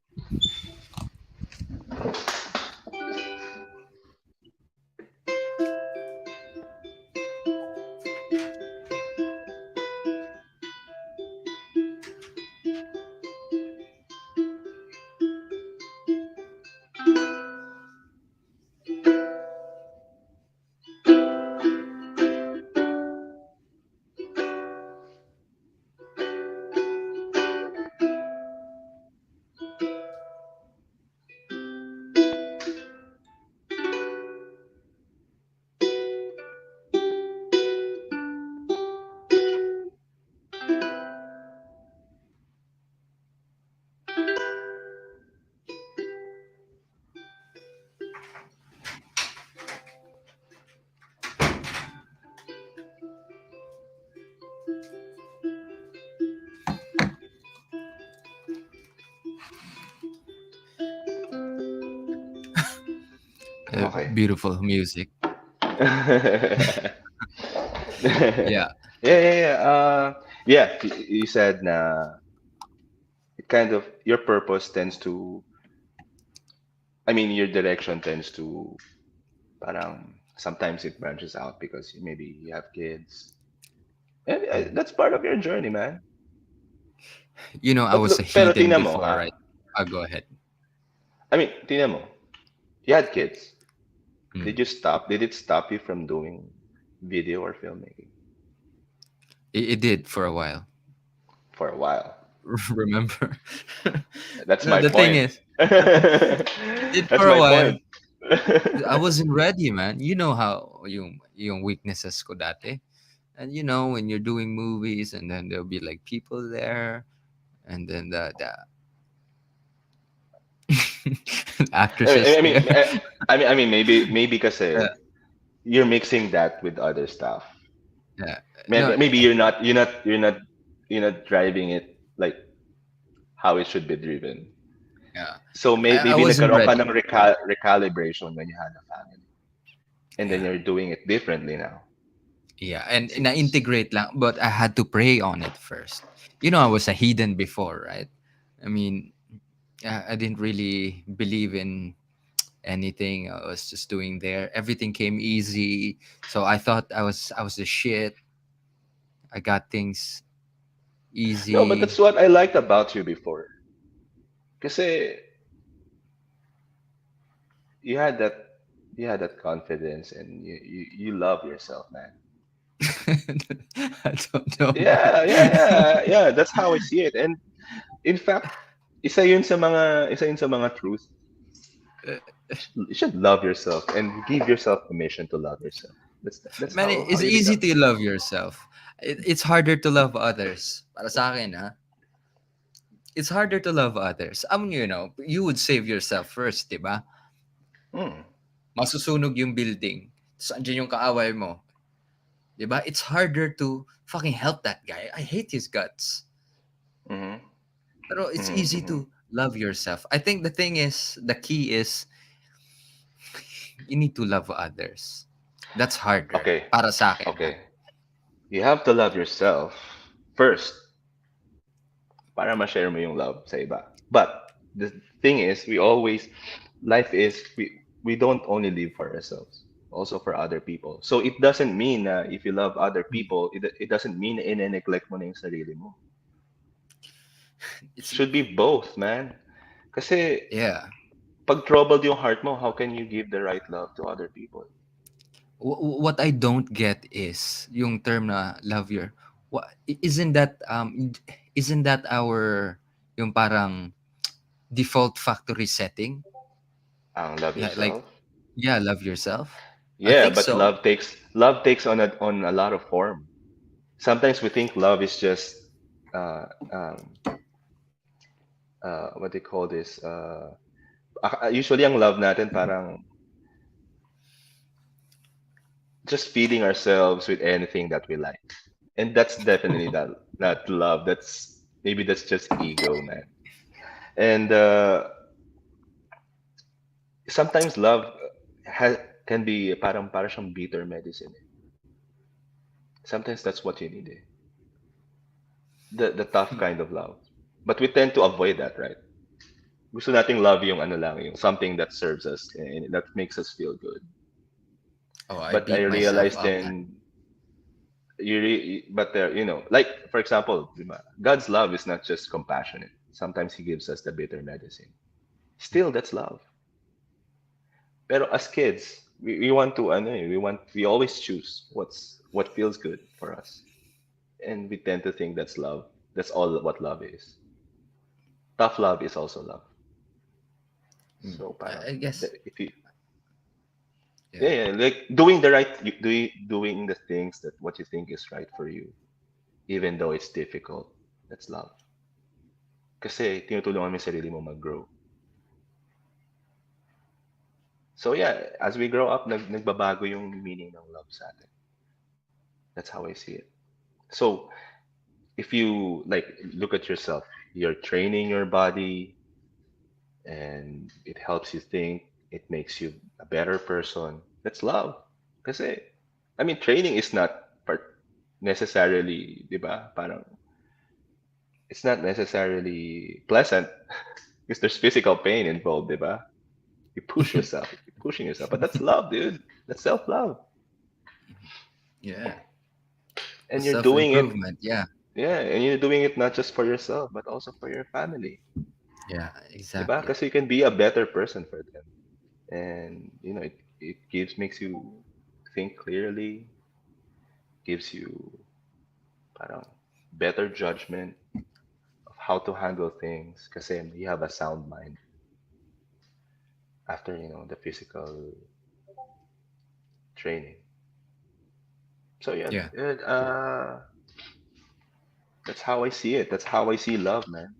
Okay. Beautiful music. yeah, Yeah. yeah. Yeah, you said na it kind of your purpose tends to, I mean, your direction tends to, parang sometimes it branches out because maybe you have kids, and Mm. that's part of your journey, man. I But was a look, pero heathen tingnan mo before, ha. right? I'll go ahead. I mean, tingnan mo. You had kids. Mm. Did you stop? Did it stop you from doing video or filmmaking It did for a while. for a while? Remember? That's No, my the thing point. is, it did That's for a my while. point. I wasn't ready, man. You know how yung weaknesses ko dati. And when you're doing movies and then there'll be like people there and then the I mean, actresses I there. mean, I mean, maybe because Uh, you're mixing that with other stuff. yeah. No, Maybe you're not driving it like how it should be driven. yeah. So I maybe wasn't nagkaroon ka ready. ng recalibration when you had a family, and then Yeah. you're doing it differently now. Yeah, and I It's integrate lang, but I had to pray on it first. I was a heathen before, right? I mean, I didn't really believe in anything. I was just doing there. Everything came easy, so I thought I was the shit. I got things no, but easy. that's what I liked about you before. Kasi you had that you had that confidence, and you love yourself, man. I don't know, man. Yeah. That's how I see it. And in fact, isa yun sa mga truth. You should love yourself and give yourself permission to love yourself. That's Man, how it's you easy become. to love yourself. It's harder to love others. Para sa akin, ha? It's harder to love others. You would save yourself first, di ba? Hmm. Masusunog yung building. Tapos andyan yung kaaway mo. Di ba? It's harder to fucking help that guy. I hate his guts. Mm-hmm. Pero it's Mm-hmm. easy Mm-hmm. to love yourself. I think the key is you need to love others. That's harder. Okay. Para sa akin, ha? Okay. You have to love yourself first para ma-share mo yung love sa iba. But the thing is, life is, we don't only live for ourselves, also for other people. So it doesn't mean na if you love other people, it doesn't mean na ine-neglect mo na yung sarili mo. It's Should be both, man. Kasi yeah. pag troubled yung heart mo, how can you give the right love to other people? What I don't get is yung term na love your what isn't that our yung parang default factory setting? Ang love Yeah, like yourself. yeah, love yourself. I Yeah, think but so. love takes on a lot of form. Sometimes we think love is just uh, um, what they call this. Usually, ang love natin parang just feeding ourselves with anything that we like, and that's definitely not love. That's just ego, man. And sometimes love has can be parang siyang bitter medicine. Sometimes that's what you need. The tough Hmm. kind of love. But we tend to avoid that, right? Gusto nating love yung ano lang, yung something that serves us and that makes us feel good. Oh, I But I beat myself realized up, man. then but there, like for example, di ba, God's love is not just compassionate. Sometimes He gives us the bitter medicine. Still, that's love. Pero as kids, we want to ano, we always choose what feels good for us, and we tend to think that's love. That's all what love is. Tough love is also love. Hmm. So parang I guess if you yeah. yeah, like doing the things that what you think is right for you, even though it's difficult. That's love. Kasi tinutulungan mo yung sarili mo mag-grow. So yeah, as we grow up, nagbabago yung meaning ng love sa atin. That's how I see it. So if you like look at yourself, you're training your body and it helps you think, it makes you a better person. That's love. Kasi I mean, training is not necessarily, di ba? Parang it's not necessarily pleasant because there's physical pain involved, di ba? You push yourself, you're pushing yourself, but that's love, dude. That's self-love, Yeah. and you're Self doing it, improvement. Yeah. yeah, and you're doing it not just for yourself, but also for your family, Yeah, di ba? exactly. Because you can be a better person for them, and it makes you think clearly, gives you parang better judgment of how to handle things kasi you have a sound mind after the physical training. So yeah, Yeah. that's how I see it. That's how I see love, man.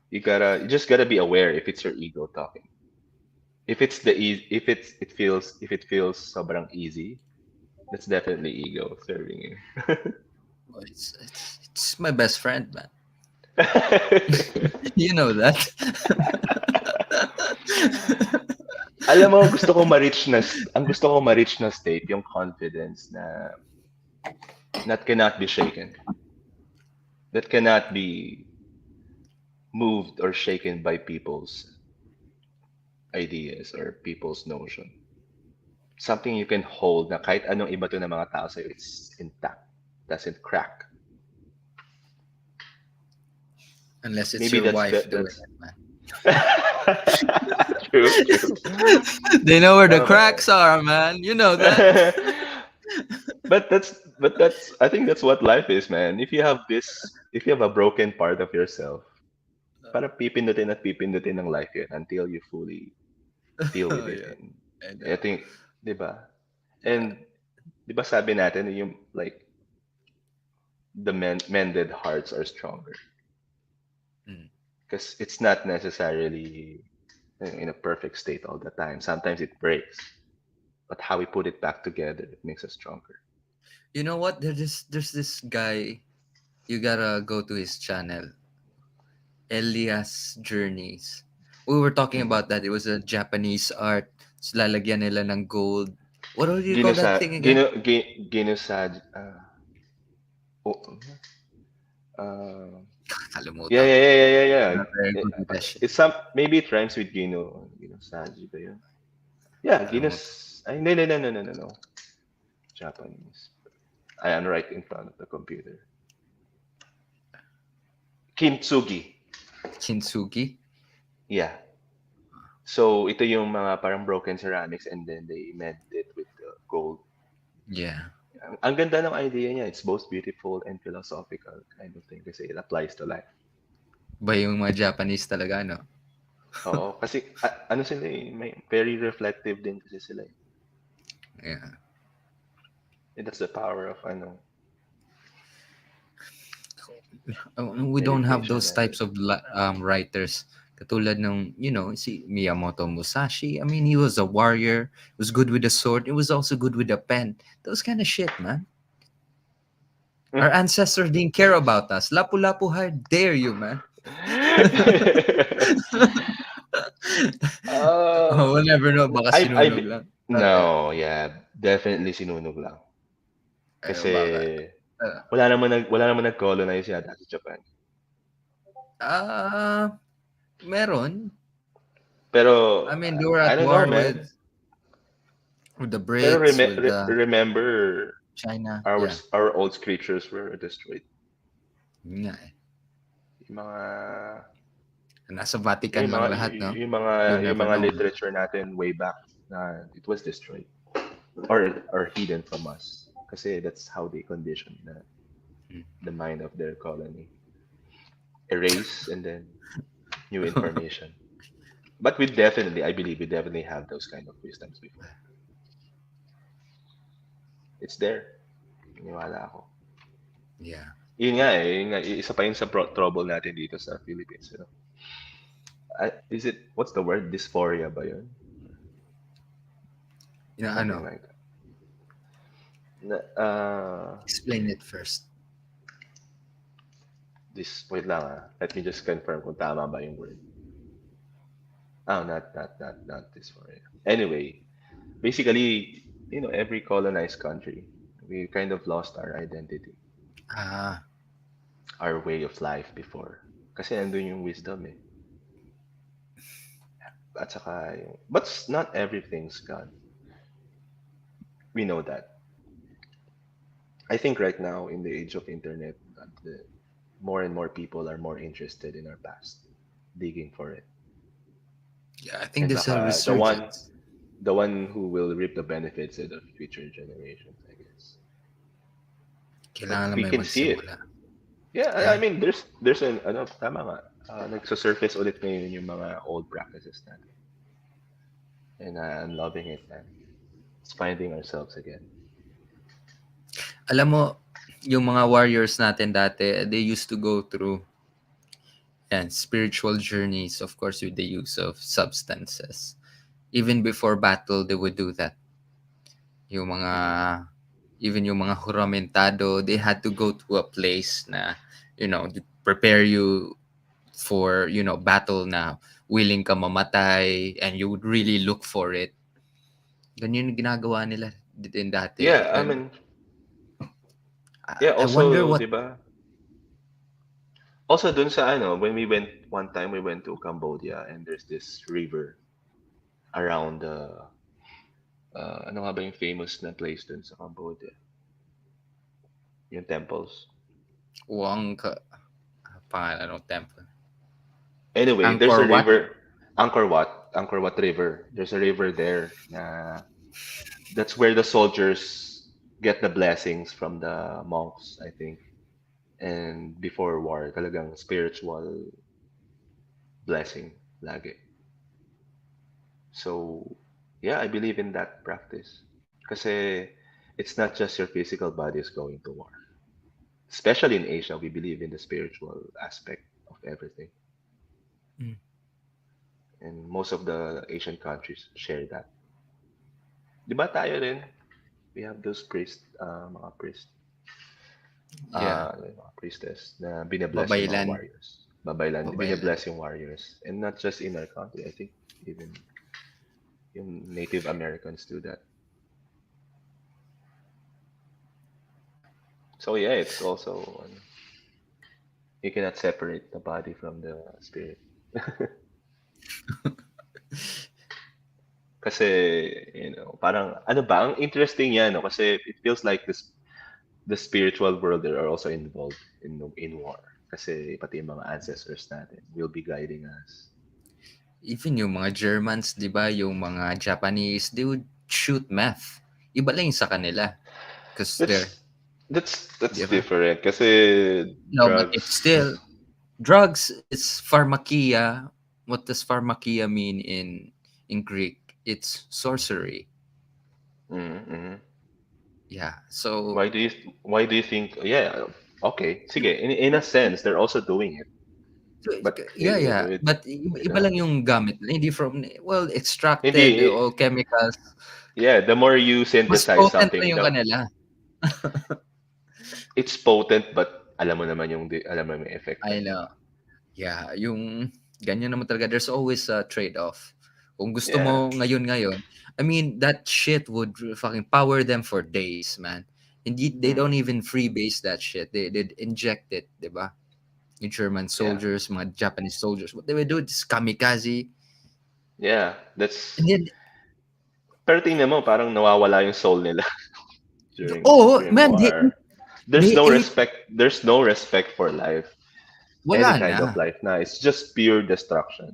You just gotta be aware if it's your ego talking. If it's the easy, if it feels sobrang easy, that's definitely ego serving you. Oh, it's my best friend, man. You know that. Alam mo, ang gusto ko ma-reach na state, yung confidence na that cannot be shaken, that cannot be moved or shaken by people's ideas or people's notion. Something you can hold na kahit anong iba to ng mga tao sa'yo, it's intact, doesn't crack. Unless it's Maybe your wife doing that's it, man. True, true. They know where the Tama cracks are, man. You know that. eh. But that's I think that's what life is, man. If you have a broken part of yourself, para pipindutin ng life yun until you fully deal with Oh it. yeah, And I I know. think, di ba? Yeah. And di ba sabi natin yung like the mended hearts are stronger Mm. because it's not necessarily in a perfect state all the time. Sometimes it breaks, but how we put it back together it makes us stronger. You know what? There's this guy. You gotta go to his channel, Elias Journeys. We were talking Mm. about that. It was a Japanese art. So lalagyan nila ng gold. What do you call Ginusa, that thing again? Ginusad, oh, uh, yeah, Kalimutan yeah, ko. yeah, yeah, yeah, Not very yeah. good with that shit. It's some maybe it rhymes with Ginosaji ba yun? Yeah, Kalimutan. Ay, no, no, no, no, no, no, no. Japanese. I am right in front of the computer. Kintsugi. Kintsugi? Yeah. So, ito yung mga parang broken ceramics and then they mend it with the gold. Yeah. Ang ganda ng idea niya. It's both beautiful and philosophical kind of thing kasi it applies to life. Ba yung mga Japanese talaga, no? Oo, kasi ano sila eh, may very reflective din kasi sila eh. Yeah. And that's the power of ano, We don't have meditation those natin. types of writers. Katulad ng, si Miyamoto Musashi. I mean, he was a warrior. He was good with the sword. He was also good with the pen. Those kind of shit, man. Our ancestors didn't care about us. Lapu-lapu, how dare you, man? uh, We'll never know. Baka I sinunog lang. Yeah. no, yeah, definitely sinunog lang. Ayun, Kasi bakit? Uh, wala naman nag-colonize yata sa Japan. ah, meron. Pero I mean, they were I at don't know, war man. with the Pero Brits, with remember China. our Yeah. our old scriptures were destroyed. Yun nga eh. Yung mga Nasa Vatican lang lahat, no? You'll yung never mga know, man. literature natin way back na it was destroyed or hidden from us. Kasi that's how they conditioned Mm. the mind of their colony. Erase and then new information. But I believe we definitely have those kind of wisdoms before. It's there. Iniwala ako. Yeah. Isa pa yun sa trouble natin dito sa Philippines. You know? What's the word? Dysphoria ba yun? Something Ano? like that. Explain it first. Wait lang Let me just confirm kung tama ba yung word. Oh, not dysphoria. Anyway, basically, every colonized country, we kind of lost our identity, Ah, our way of life before. Kasi nandun yung wisdom eh. At saka but not everything's gone. We know that. I think right now in the age of internet, more and more people are more interested in our past, digging for it. yeah, I think And there's a baka resurgence. the one who will reap the benefits are the future generations, I guess. But Kailangan lang we may can see it. magsimula. Yeah, I Yeah. mean, there's an ano, tama nga. Nagsusurface ulit ngayon yung mga old practices natin. And I'm loving it, man. It's finding ourselves again. Alam mo, yung mga warriors natin dati, they used to go through spiritual journeys, of course, with the use of substances. Even before battle, they would do that. Yung mga, Mm-mm. even yung mga juramentado, they had to go to a place na, to prepare you for, battle na willing ka mamatay and you would really look for it. Ganyan yung ginagawa nila din dati. Yeah, I And mean, yeah, I wonder also, what, 'di ba? Also dun sa ano, when we went one time we went to Cambodia and there's this river around ano nga ba yung famous na place dun sa Cambodia? Yung temples. Wang, pangalan ng temple. Anyway, there's a Angkor Wat? river, Angkor Wat. Angkor Wat River. There's a river there. That's where the soldiers get the blessings from the monks, I think. And before war, talagang spiritual blessing lagi. So, yeah, I believe in that practice. Kasi it's not just your physical body is going to war. Especially in Asia, we believe in the spiritual aspect of everything. Mm. And most of the Asian countries share that. Di ba tayo rin? We have those priests, mga priest, Yeah. mga priestess na binabless yung mga Babaylan. warriors. Babaylan, Babaylan. binabless yung warriors. And not just in our country, I think even yung Native Americans do that. So yeah, it's also, you cannot separate the body from the spirit. Kasi, parang, ano ba, ang interesting yan, no? Kasi it feels like the spiritual world are also involved in war. Kasi pati yung mga ancestors natin will be guiding us. Even yung mga Germans, di ba, yung mga Japanese, they would shoot meth. Iba lang yung sa kanila. Because they're, That's that's di ba? different. Kasi No, but it's drugs. still, drugs is pharmakia. What does pharmakia mean in Greek? It's sorcery. Mm-hmm. Yeah. So, Why do you why do you think? Yeah, okay, sige. In a sense, they're also doing it, but yeah, yeah. with But you iba know, lang yung gamit. Hindi from, well, hindi. extracted or chemicals. Yeah, the more you Mas synthesize potent pa something, yung kanila. it's potent, but alam mo naman alam mo yung effect I nun. know. Yeah, yung ganyan naman talaga. There's always a trade-off. Kung gusto Yeah. mo ngayon, I mean, that shit would fucking power them for days, man. Hindi, they Mm, don't even freebase that shit. They'd inject it, di ba? Yung German yeah. soldiers, mga Japanese soldiers, what they would do is kamikaze. Yeah. That's And then, pero tingnan mo, parang nawawala yung soul nila oh, during man, war. There's they no ate, respect. There's no respect for life. Any wala kind of na. life na. It's just pure destruction.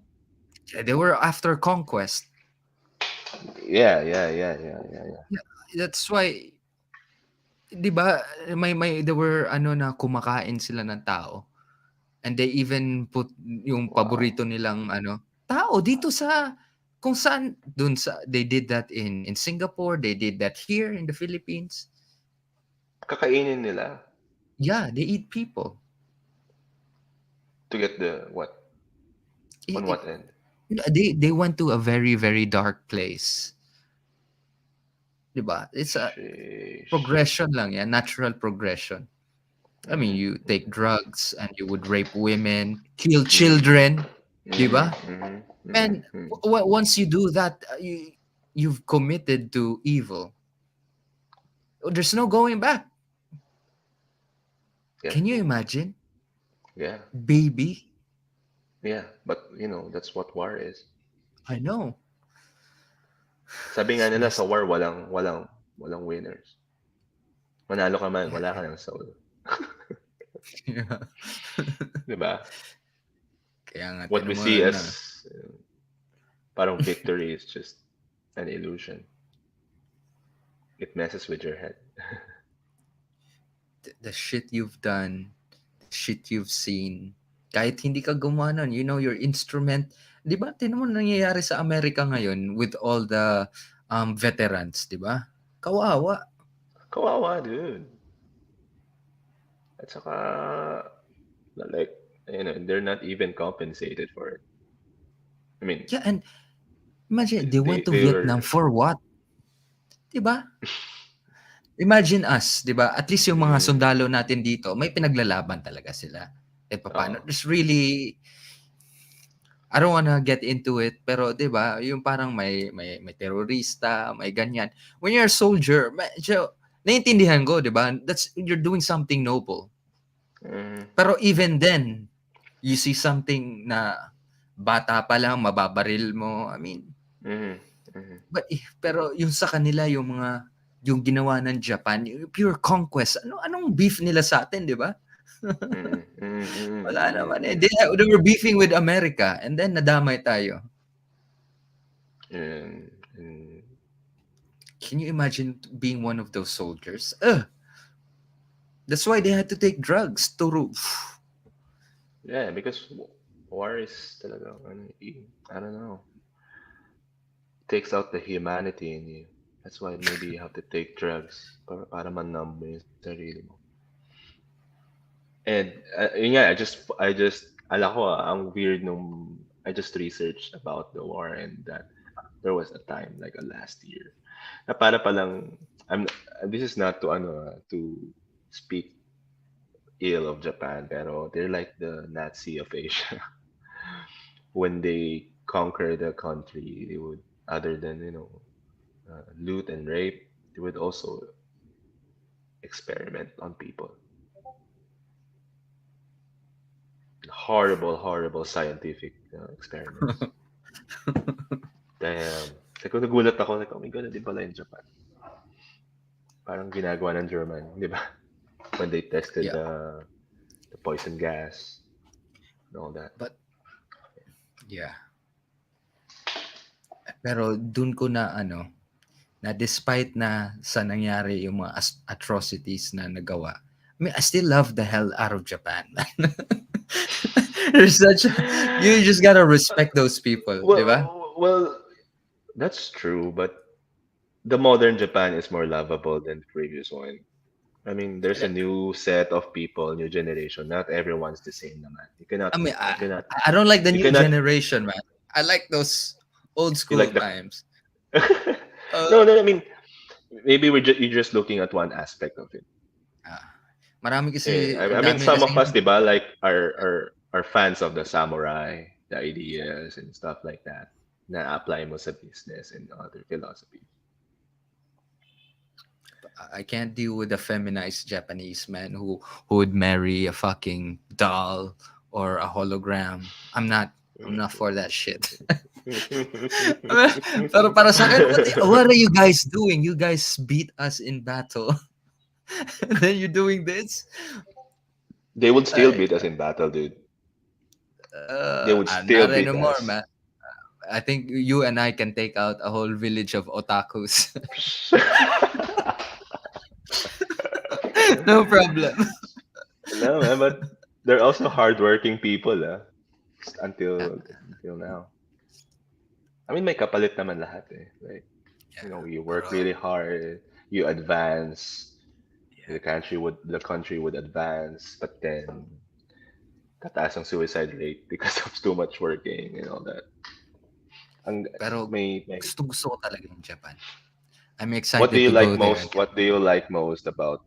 They were after conquest. Yeah. Yeah, that's why, di ba, there were, na, kumakain sila ng tao. And they even put yung Wow. paborito nilang, tao dito sa, kung saan, dun sa, they did that in Singapore, they did that here in the Philippines. Kakainin nila Yeah, they eat people. to get the what? On It, what end? they went to a very, very dark place. Diba? It's a Sheesh. progression lang yan, natural progression. I mean, Mm-hmm, you take mm-hmm, drugs and you would rape women, kill mm-hmm, children, mm-hmm, diba? mm-hmm, And mm-hmm. once you do that, you've committed to evil. There's no going back. Yeah, Can you imagine? yeah, Baby? yeah. But that's what war is. I know. Sabi nga nila This, sa war walang winners. Manalo ka man, wala ka ng soul. yeah. 'Di ba? Kaya nga, What we tinan mo see na, as parang victory is just an illusion. It messes with your head. the shit you've done, the shit you've seen, kahit hindi ka gumawa nun, your instrument, di ba, tinan mo nangyayari sa Amerika ngayon with all the veterans, di ba? Kawawa. Kawawa, dude. At saka, like, they're not even compensated for it. I mean, Yeah, and imagine, they went to they Vietnam were, for what? Di ba? Imagine us, 'di ba? At least yung mga mm, sundalo natin dito, may pinaglalaban talaga sila. Kahit papaano. oh, There's really, I don't wanna get into it, pero 'di ba, yung parang may terorista, may ganyan. When you're a soldier, medyo naiintindihan ko, 'di ba? That's, you're doing something noble. mm, Pero even then, you see something na bata pa lang mababaril mo. I mean, mm, mm, pero yung sa kanila, yung ginawa ng Japan, yung pure conquest. Anong beef nila sa atin, 'di ba? mm, mm, mm, Wala mm, naman eh. mm. They were beefing with America and then nadamay tayo. and Can you imagine being one of those soldiers? Ugh, that's why they had to take drugs to. yeah, because war is talaga, I don't know, takes out the humanity in you. That's why maybe you have to take drugs para man-numb mo yung sarili mo. And yun nga, ala ko ang weird nung I just researched about the war and that there was a time like last year na para palang this is not to to speak ill of Japan pero they're like the Nazi of Asia. When they conquer the country they would, other than loot and rape, they would also experiment on people. Horrible scientific experiments. Damn. Like, nagulat ako, like, oh my god, di pala in Japan. Parang ginagawa ng German, di ba? When they tested Yeah, the poison gas and all that. but yeah. Pero dun ko na na despite na sa nangyari yung mga atrocities na nagawa, I mean, I still love the hell out of Japan, man. There's such you just gotta respect those people, di ba? Well, that's true, but the modern Japan is more lovable than the previous one. I mean, there's a new set of people, new generation. Not everyone's the same, naman. I mean, You cannot, I don't like the you new cannot. generation, man. I like those old You school like the. times. Uh, No, no. I mean, maybe you're just looking at one aspect of it. ah, marami Eh, kasi, I ang mean, dami some of kasi, us, diba, like are fans of the samurai, the ideas and stuff like that. Na apply mo sa business and other philosophy. I can't deal with a feminized Japanese man who would marry a fucking doll or a hologram. I'm not for that shit. Pero para sa akin, what are you guys doing? You guys beat us in battle. And then you're doing this? They would still Like, beat us in battle, dude. They would still not beat anymore, us. man. I think you and I can take out a whole village of otakus. No problem. No, man, but they're also hardworking people, Yeah, until now. I mean, may kapalit naman lahat eh. Like, yeah, you work bro. really hard, you advance, the country would advance, but then tataas ang suicide rate because of too much working and all that. Ang Pero may gusto ko talaga yung Japan. I'm What do excited you to go like there. most? What do you like most about,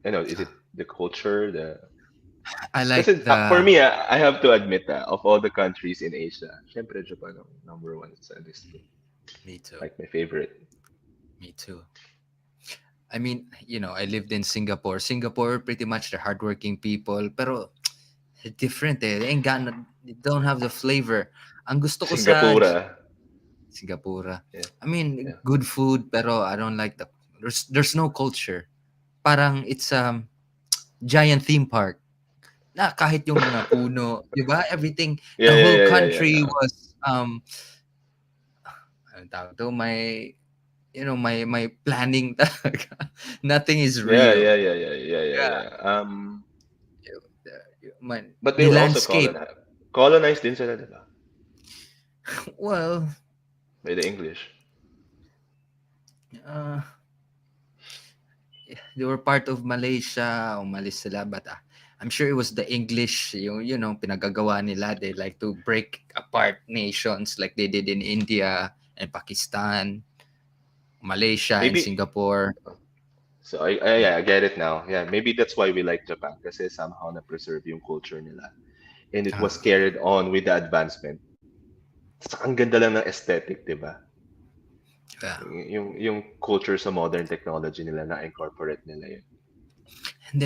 is it the culture, the I like Kasi for the me, I have to admit that of all the countries in Asia, syempre Japan ang number one sa list ko. me too. Like my favorite. Me too. I mean, I lived in Singapore. Singapore, pretty much they're hardworking people, pero different eh. They ain't got they don't have the flavor. Ang gusto ko sa Singapura. Singapore. Yeah, I mean, yeah. good food, pero I don't like there's no culture. Parang it's giant theme park. Na kahit yung mga puno, 'di ba? Everything, Yeah, the yeah, whole yeah, yeah, yeah. country was anong tawag to, my planning talaga. Nothing is Yeah, real. yeah, yeah, yeah, yeah, yeah, Yeah. yeah. But they The were also landscape. colonized. Colonized din sila, diba? Well, By the English. uh, they were part of Malaysia, umalis sila, but I'm sure it was the English, pinagagawa nila. They like to break apart nations like they did in India and Pakistan, Malaysia and Maybe. Singapore. So yeah, I get it now. Yeah, maybe that's why we like Japan kasi somehow na preserve yung culture nila. And it was Ah, carried on with the advancement. Saka ang ganda lang ng aesthetic, 'di ba? yeah. Yung culture sa modern technology nila na incorporate nila yun. And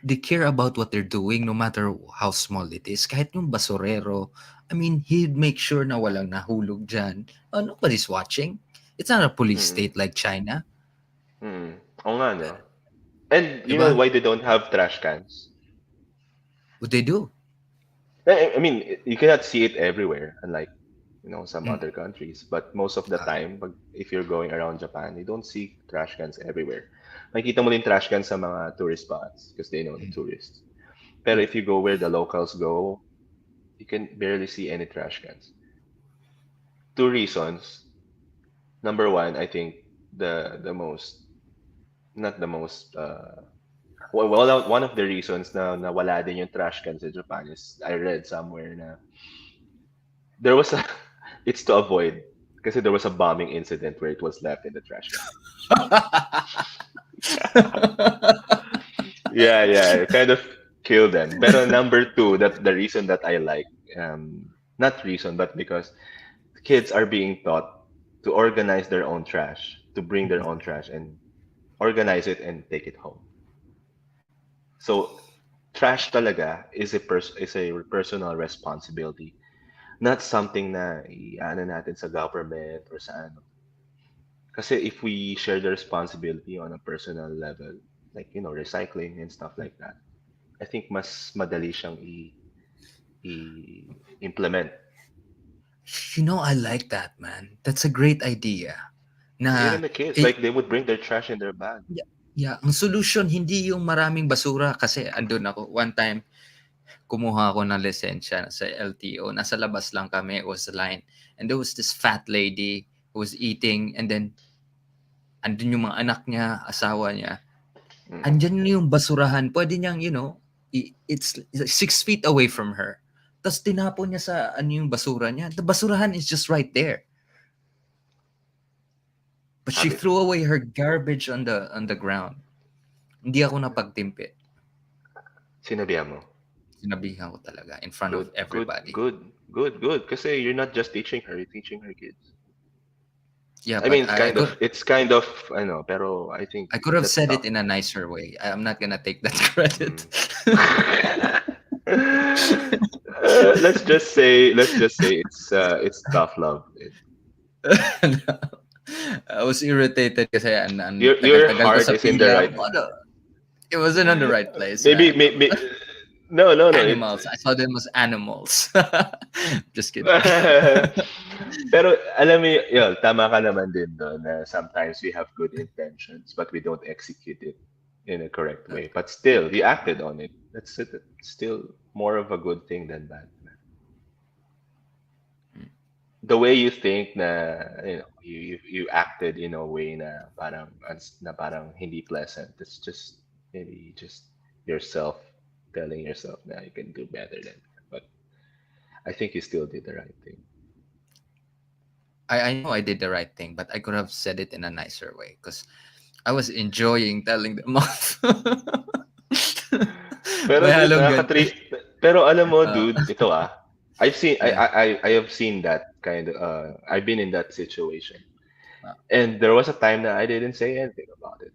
they care about what they're doing no matter how small it is. Kahit yung basurero, I mean, he'd make sure na walang nahulog dyan. Nobody's watching. It's not a police Mm. state like China. Mm. Oo nga, no? And you know Diba? why they don't have trash cans? What they do? I mean, you cannot see it everywhere. Unlike some Mm. other countries. But most of the time, if you're going around Japan, you don't see trash cans everywhere. Makikita mo din trash cans sa mga tourist spots because they know the tourists. Pero Mm. if you go where the locals go, you can barely see any trash cans. Two reasons. Number one, I think the most not the most one of the reasons na nawala din yung trash cans in Japan is I read somewhere na there was a it's to avoid kasi there was a bombing incident where it was left in the trash can. Yeah, yeah, it kind of killed them. Pero number two, that the reason that I like, not reason, but because kids are being taught to organize their own trash, to bring their own trash and organize it and take it home. So trash talaga is a personal responsibility, not something na ano natin sa government or sa ano. Kasi if we share the responsibility on a personal level, like recycling and stuff like that, I think mas madali siyang i-implement. I like that, man. That's a great idea. Even Na, the kids, eh, like they would bring their trash in their bag. yeah, yeah, ang solution hindi yung maraming basura kasi andun ako one time kumuha ako ng lisensya sa LTO. Nasa labas lang kami, it was the line. And there was this fat lady who was eating and then andun yung mga anak niya, asawa niya. Mm. Andyan yung basurahan. Pwede niyang, it's 6 feet away from her. Tapos tinapon niya sa yung basura niya. The basurahan is just right there. But she Habit. threw away her garbage on the ground. Hindi ako napagtimpi. Sinabihan mo. Sinabihan ko talaga in front of Good, good, everybody. good, good, good. Kasi you're not just teaching her, you're teaching her kids. Yeah, I mean, but I could it's kind of, I know, pero I think I could have that's said it tough. in a nicer way. I'm not gonna take that credit. Mm. Let's just say it's tough love. I was irritated kasi Your tagal-tagal ko heart sa is in the pila. right. Ano? It wasn't on the right place, Maybe, man. maybe no, no, no. Animals. I saw them as animals. Just kidding. Pero alam mo, tama ka naman din doon na sometimes we have good intentions but we don't execute it in a correct way. But still, you acted on it. That's it. Still more of a good thing than bad. The way you think na you acted in a way na parang hindi pleasant. It's just maybe just yourself telling yourself na you can do better than that. But I think you still did the right thing. I know I did the right thing, but I could have said it in a nicer way because I was enjoying telling them off. Pero May dude, halong ganun. pero alam mo Uh, dude, ito I've seen yeah. I have seen that kind of I've been in that situation. Uh, And there was a time that I didn't say anything about it.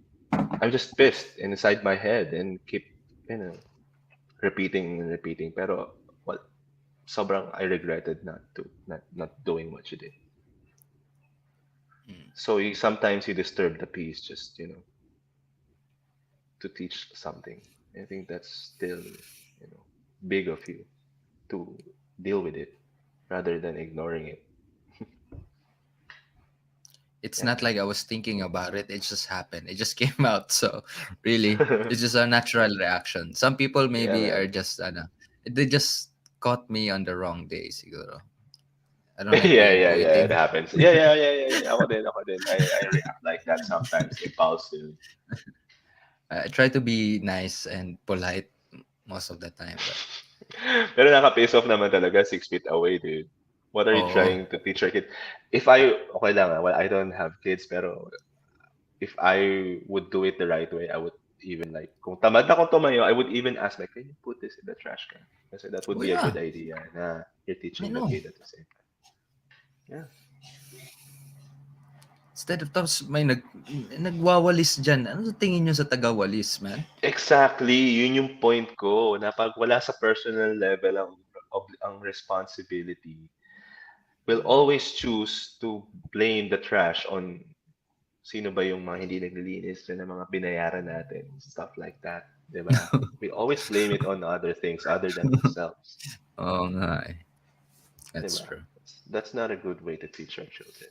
I'm just pissed inside my head and keep you know repeating and repeating. Pero well, sobrang I regretted not doing what you did. mm. So sometimes you disturb the peace just to teach something. I think that's still big of you to deal with it rather than ignoring it. It's Yeah. not like I was thinking about it. It just happened. It just came out. So really, it's just a natural reaction. Some people Yeah, maybe are man. just, they just caught me on the wrong day, siguro. I don't like Yeah, yeah, yeah. It overdoing. happens. Yeah, yeah, yeah, yeah, yeah. Ako din. I react like that sometimes, impulsive. I try to be nice and polite most of the time, but Pero naka-piss off naman talaga 6 feet away, dude. What are you oh, trying to teach your kid? If I, okay lang, well, I don't have kids, pero if I would do it the right way, I would even like, kung tamad akong tumayo, I would even ask like, can you put this in the trash can? Kasi that would oh be a yeah, good idea na you're I teaching the know. kid at the same time. Yeah. Instead of tapos may nagwawalis dyan. Ano sa tingin nyo sa tagawalis, man? Exactly, yun yung point ko, na pag wala sa personal level ang responsibility, we'll always choose to blame the trash on sino ba yung mga hindi naglilinis na mga binayaran natin, stuff like that, 'di ba? We always blame it on other things other than ourselves, Oo nga eh. 'di That's ba? true. That's not a good way to teach our children.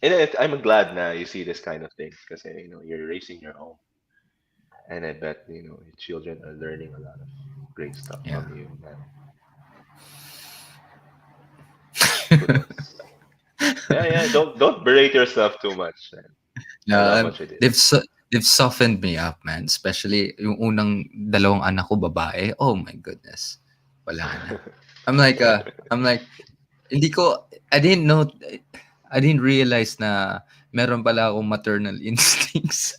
And I'm glad now you see this kind of things because you're raising your own, and I bet your children are learning a lot of great stuff Yeah. from you, man. Kudos. Yeah, yeah. Don't berate yourself too much, man. No, I love what you did. they've softened me up, man. Especially yung unang dalawang anak ko babae. Oh my goodness. Wala na. I'm like, hindi ko, I didn't know, I didn't realize na meron pala akong maternal instincts.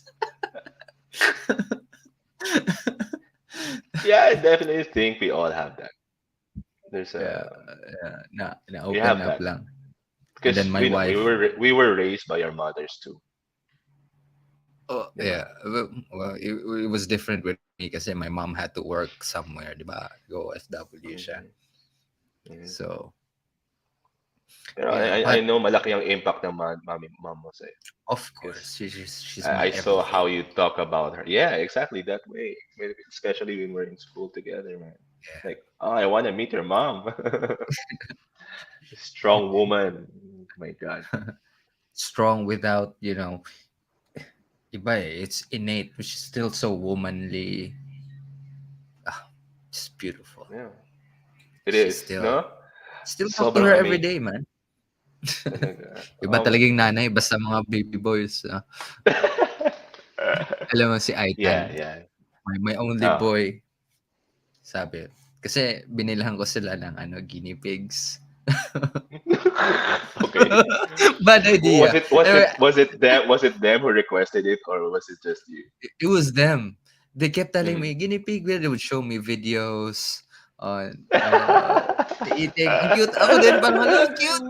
Yeah, I definitely think we all have that. There's Yeah, a We na-open have up that lang. And then because my we wife, were raised by our mothers too, oh, diba? yeah. Well, it was different with me kasi my mom had to work somewhere, di ba? Go FW siya. Mhm, mhm. So, Pero yeah. I But know malaki ang impact ng mom mo sa'yo. of Because course, she's my I saw how everything. you talk about her. Yeah, exactly that way. Especially when we're in school together, man. Yeah. Like, oh, I want to meet your mom. Strong woman. My God. Strong without, iba it's innate, which is still so womanly. Ah, just beautiful. Yeah, it She's is. still, No? still talk to Sobrang her every amazing. day, man. Talaga. Iba Oh my talagang God. nanay, basta mga baby boys. Alam mo si Yeah, Aitan, yeah. my only Oh. boy, sabi. Kasi binilhan ko sila ng guinea pigs. Okay. Bad Was idea. it was Anyway, it was it them was it them who requested it, or was it just you? it was them. They kept telling Mm. me guinea pig. They would show me videos on eating. Ang cute. Ako din parang hala, ang cute.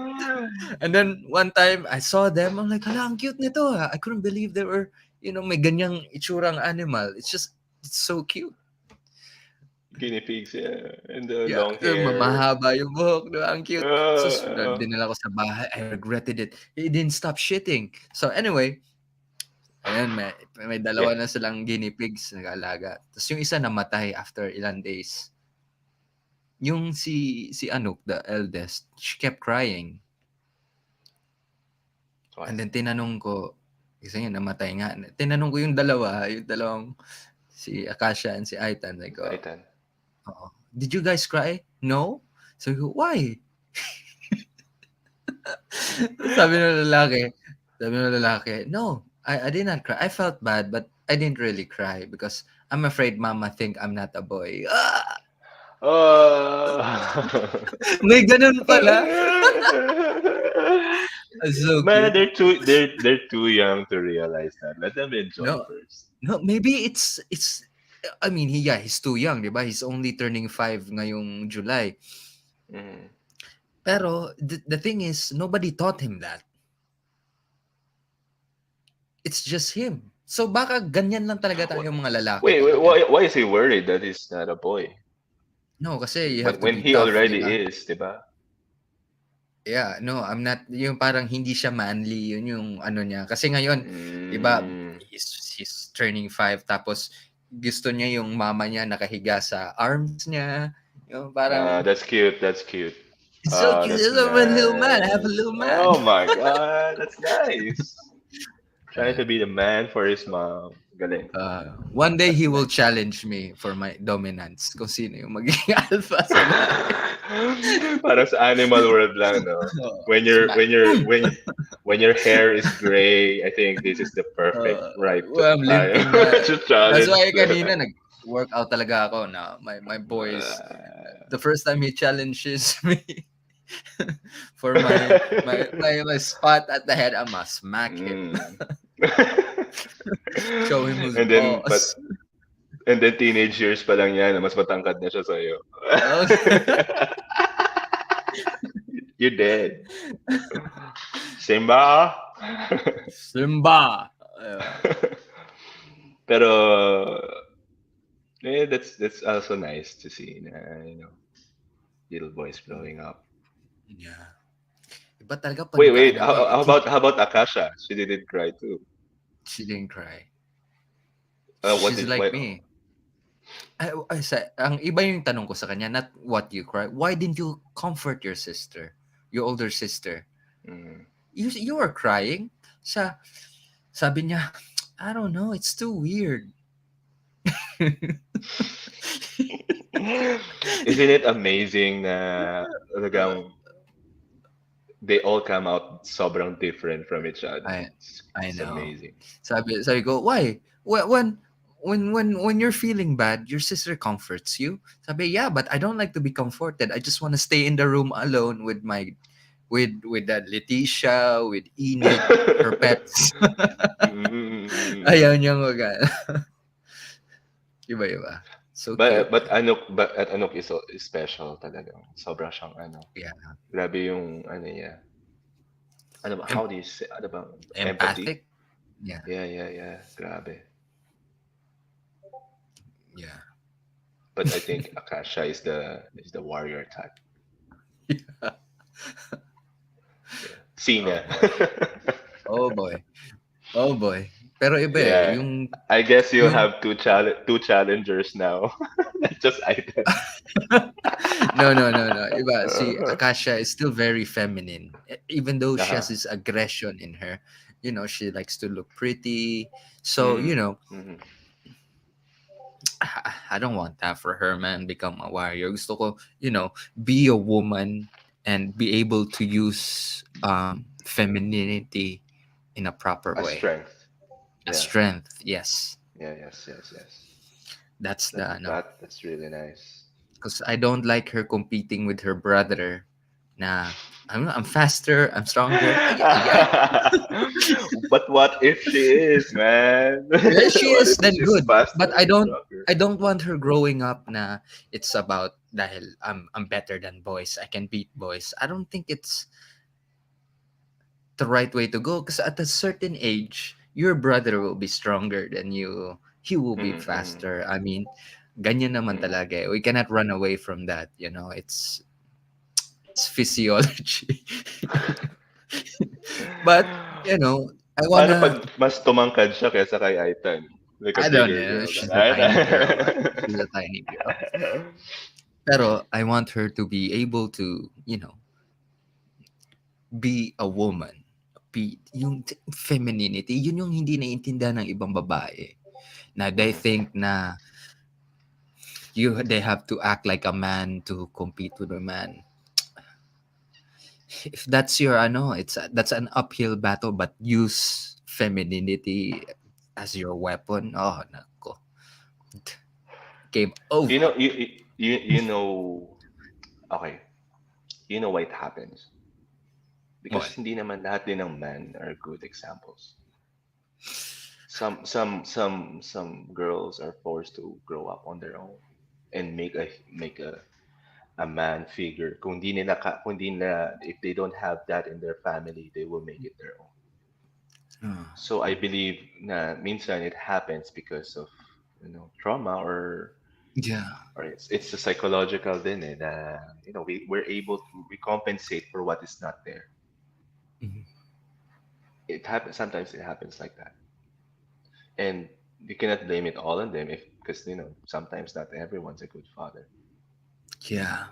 And then one time I saw them. I'm like, hala, ang cute nito. I couldn't believe they were, may ganyang itsurang animal. It's so cute. Guinea pigs, yeah, and the Yeah, long hair. mahaba yung buhok, di ba? Ang cute. So, Uh, dinala ko sa bahay. I regretted it. It didn't stop shitting. So anyway, ayun, may yeah. dalawa na silang guinea pigs nag-alaga. Tapos yung isa namatay after ilang days. Yung si Anouk, the eldest, she kept crying. Why? And then tinanong ko, isa yun, namatay nga. Tinanong ko yung dalawang, si Akasha and si Aitan. Like, Titan. oh, did you guys cry? No? So, why? sabi ng lalaki, no, I did not cry. I felt bad, but I didn't really cry because I'm afraid mama think I'm not a boy. Ah! Oh. May ganun pala. So Man, cute. they're too young to realize that. Let them enjoy No, first. no, maybe it's I mean, he's too young, di ba? He's only turning 5 ngayong July. Mm. Pero the thing is, nobody taught him that. It's just him. So baka ganyan lang talaga Wh- tayong mga lalaki Wait, talaga. why is he worried that he's not a boy? No, kasi you When have to when be he tough, di already ba? is, diba? Yeah, no, I'm not, yung parang hindi siya manly, yun yung ano niya. Kasi ngayon, di ba, Mm. he's turning 5, tapos gusto niya yung mama niya nakahiga sa arms niya. Yung parang, That's cute. That's cute. it's so cute. That's I'm a little man. I have a nice. little man. Oh my God, that's nice. Trying to Uh, be the man for his mom. Galing. one day That's he will nice. challenge me for my dominance. Kung sino yung magiging alpha sa bahay. Parang sa Animal World lang, no? Oh, When your smack. when your when when your hair is gray, I think this is the perfect right Well, I'm time limping na. to That's challenge. why kanina nag-workout talaga ako na my boys. The first time he challenges me for my spot at the head, I'ma smack him. Mm. Show him who's and then but boss. and then teenage years pa lang yan, mas matangkad na siya sa'yo. Oh, You did. Simba. Simba. Pero that's also nice to see na, little boys growing up. Yeah. Iba talaga pag Wait. naka-ano ka How, eh. how about how about Akasha? She didn't cry too. She didn't cry. What She's did like why? me. ang iba yung tanong ko sa kanya, not what you cry. Why didn't you comfort your sister, your older sister? Mm. You were crying. Sa sabi niya, I don't know, it's too weird. Isn't it amazing na talagang they all come out sobrang different from each other? I I It's know. amazing. Sabi ko, why? When you're feeling bad, your sister comforts you. Sabi, yeah, but I don't like to be comforted. I just want to stay in the room alone with my with that Leticia, with Enid, her pets. Ayaw niyang iba-iba. So cute. But Anok is special talaga. Sobra siyang ano. Yeah. Grabe yung ano niya. Ano ba? How Em- do you say? Ano ba? Empathy? empathic. Yeah. Yeah. Grabe. Yeah. But I think Akasha is the warrior type. Yeah. Oh Sina. boy. Oh boy. Oh boy. Pero iba Yeah. I guess you yung have two challengers now. Not just Aitan. no. Iba, si Akasha is still very feminine. Even though she Uh-huh. has this aggression in her, she likes to look pretty. So, Mm. Mm-hmm. I don't want that for her, man. Become a warrior. Gusto ko, be a woman and be able to use femininity in a proper A way. strength. A Yeah. strength, yes. Yeah. Yes. That's the no. That's really nice. Because I don't like her competing with her brother. Nah, I'm faster, I'm stronger. Yeah. But what if she is, man? Yeah, she What is if then she's good. faster But and stronger? I don't want her growing up na it's about dahil I'm better than boys. I can beat boys. I don't think it's the right way to go because at a certain age, your brother will be stronger than you. He will be Mm-hmm, mm-hmm, faster. I mean, ganyan naman mm-hmm. talaga. We cannot run away from that, it's physiology. But, I Paano wanna pag mas tumangkad siya kaysa kay Aitan? Like a I don't bigger know. girl. She's a tiny girl. She's a tiny girl. Pero I want her to be able to, be a woman. Be yung femininity, yun yung hindi naiintindihan ng ibang babae. Na they Mhm. think na they have to act like a man to compete with a man. If that's your that's an uphill battle, but use femininity as your weapon. Oh, nako. Game You over. know, you know, okay, you know why it happens? Because What? hindi naman lahat din ng men are good examples. Some girls are forced to grow up on their own and make a man figure. Kung di nila, if they don't have that in their family, they will make it their own. Ah, So I believe na minsan it happens because of trauma yeah. or it's a psychological din eh na we're able to we compensate for what is not there. Mhm. It happens sometimes, it happens like that. And you cannot blame it all on them if because sometimes not everyone's a good father. Yeah.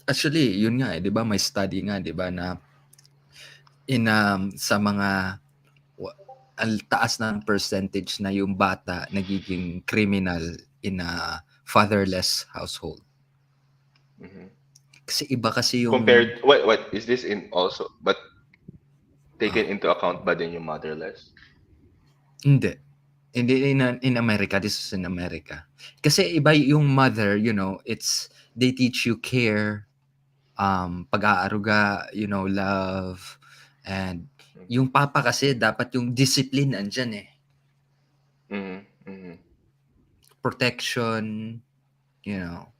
Actually, yun nga 'di ba may study nga 'di ba na sa mga wa ang taas ng percentage na yung bata nagiging criminal in a fatherless household. Hmm. Kasi iba kasi yung Compared, what is this in also, but taken ah, into account ba din yung motherless? hindi. Hindi in America, this is in America. Kasi iba yung mother, it's they teach you care, pag-aaruga, love, and yung papa kasi dapat yung discipline andyan eh. Mm-hmm. Mm-hmm. Protection,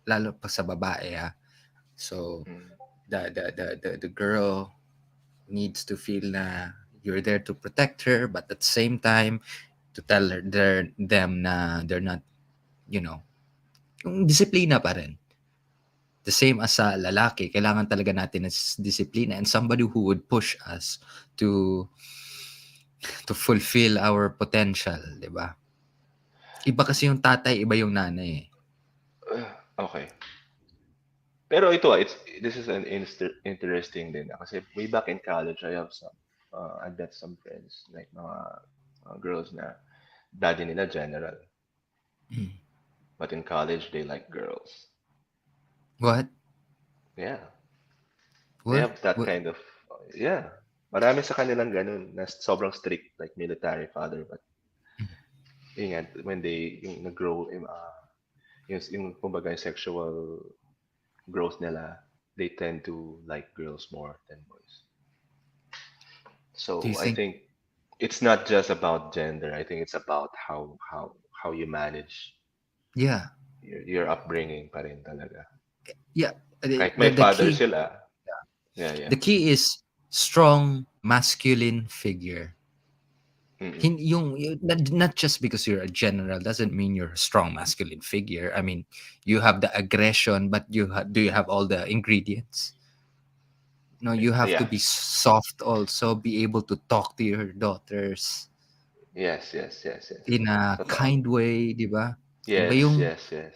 lalo pa sa babae ah. So Mm-hmm. the girl needs to feel na you're there to protect her but at the same time to tell them na they're not, yung disiplina pa rin. The same as sa lalaki, kailangan talaga natin ng disiplina and somebody who would push us to fulfill our potential, 'di ba? Iba kasi yung tatay, iba yung nanay. Eh. Okay. Pero ito, this is an interesting din. Kasi way back in college, I met some friends, like mga girls na daddy nila general. Mm. But in college, they like girls. What? Yeah, they What? have that What? kind of, yeah. Marami sa kanilang ganun na sobrang strict, like military father. But yun nga, when yung nag-grow, yung kumbaga yung sexual growth nila, they tend to like girls more than boys. Do you So I think? think it's not just about gender. I think it's about how you manage Yeah. your upbringing pa rin talaga. Yeah. Kahit The, may the father key sila, yeah, yeah. the key is strong masculine figure. Mm-mm. Not just because you're a general doesn't mean you're a strong masculine figure. I mean, you have the aggression, but do you have all the ingredients? No, you have to Yeah. be soft also, be able to talk to your daughters Yes, yes, yes, yes. in a Totoo. kind way, di ba? Iba Yes, yung, yes, yes.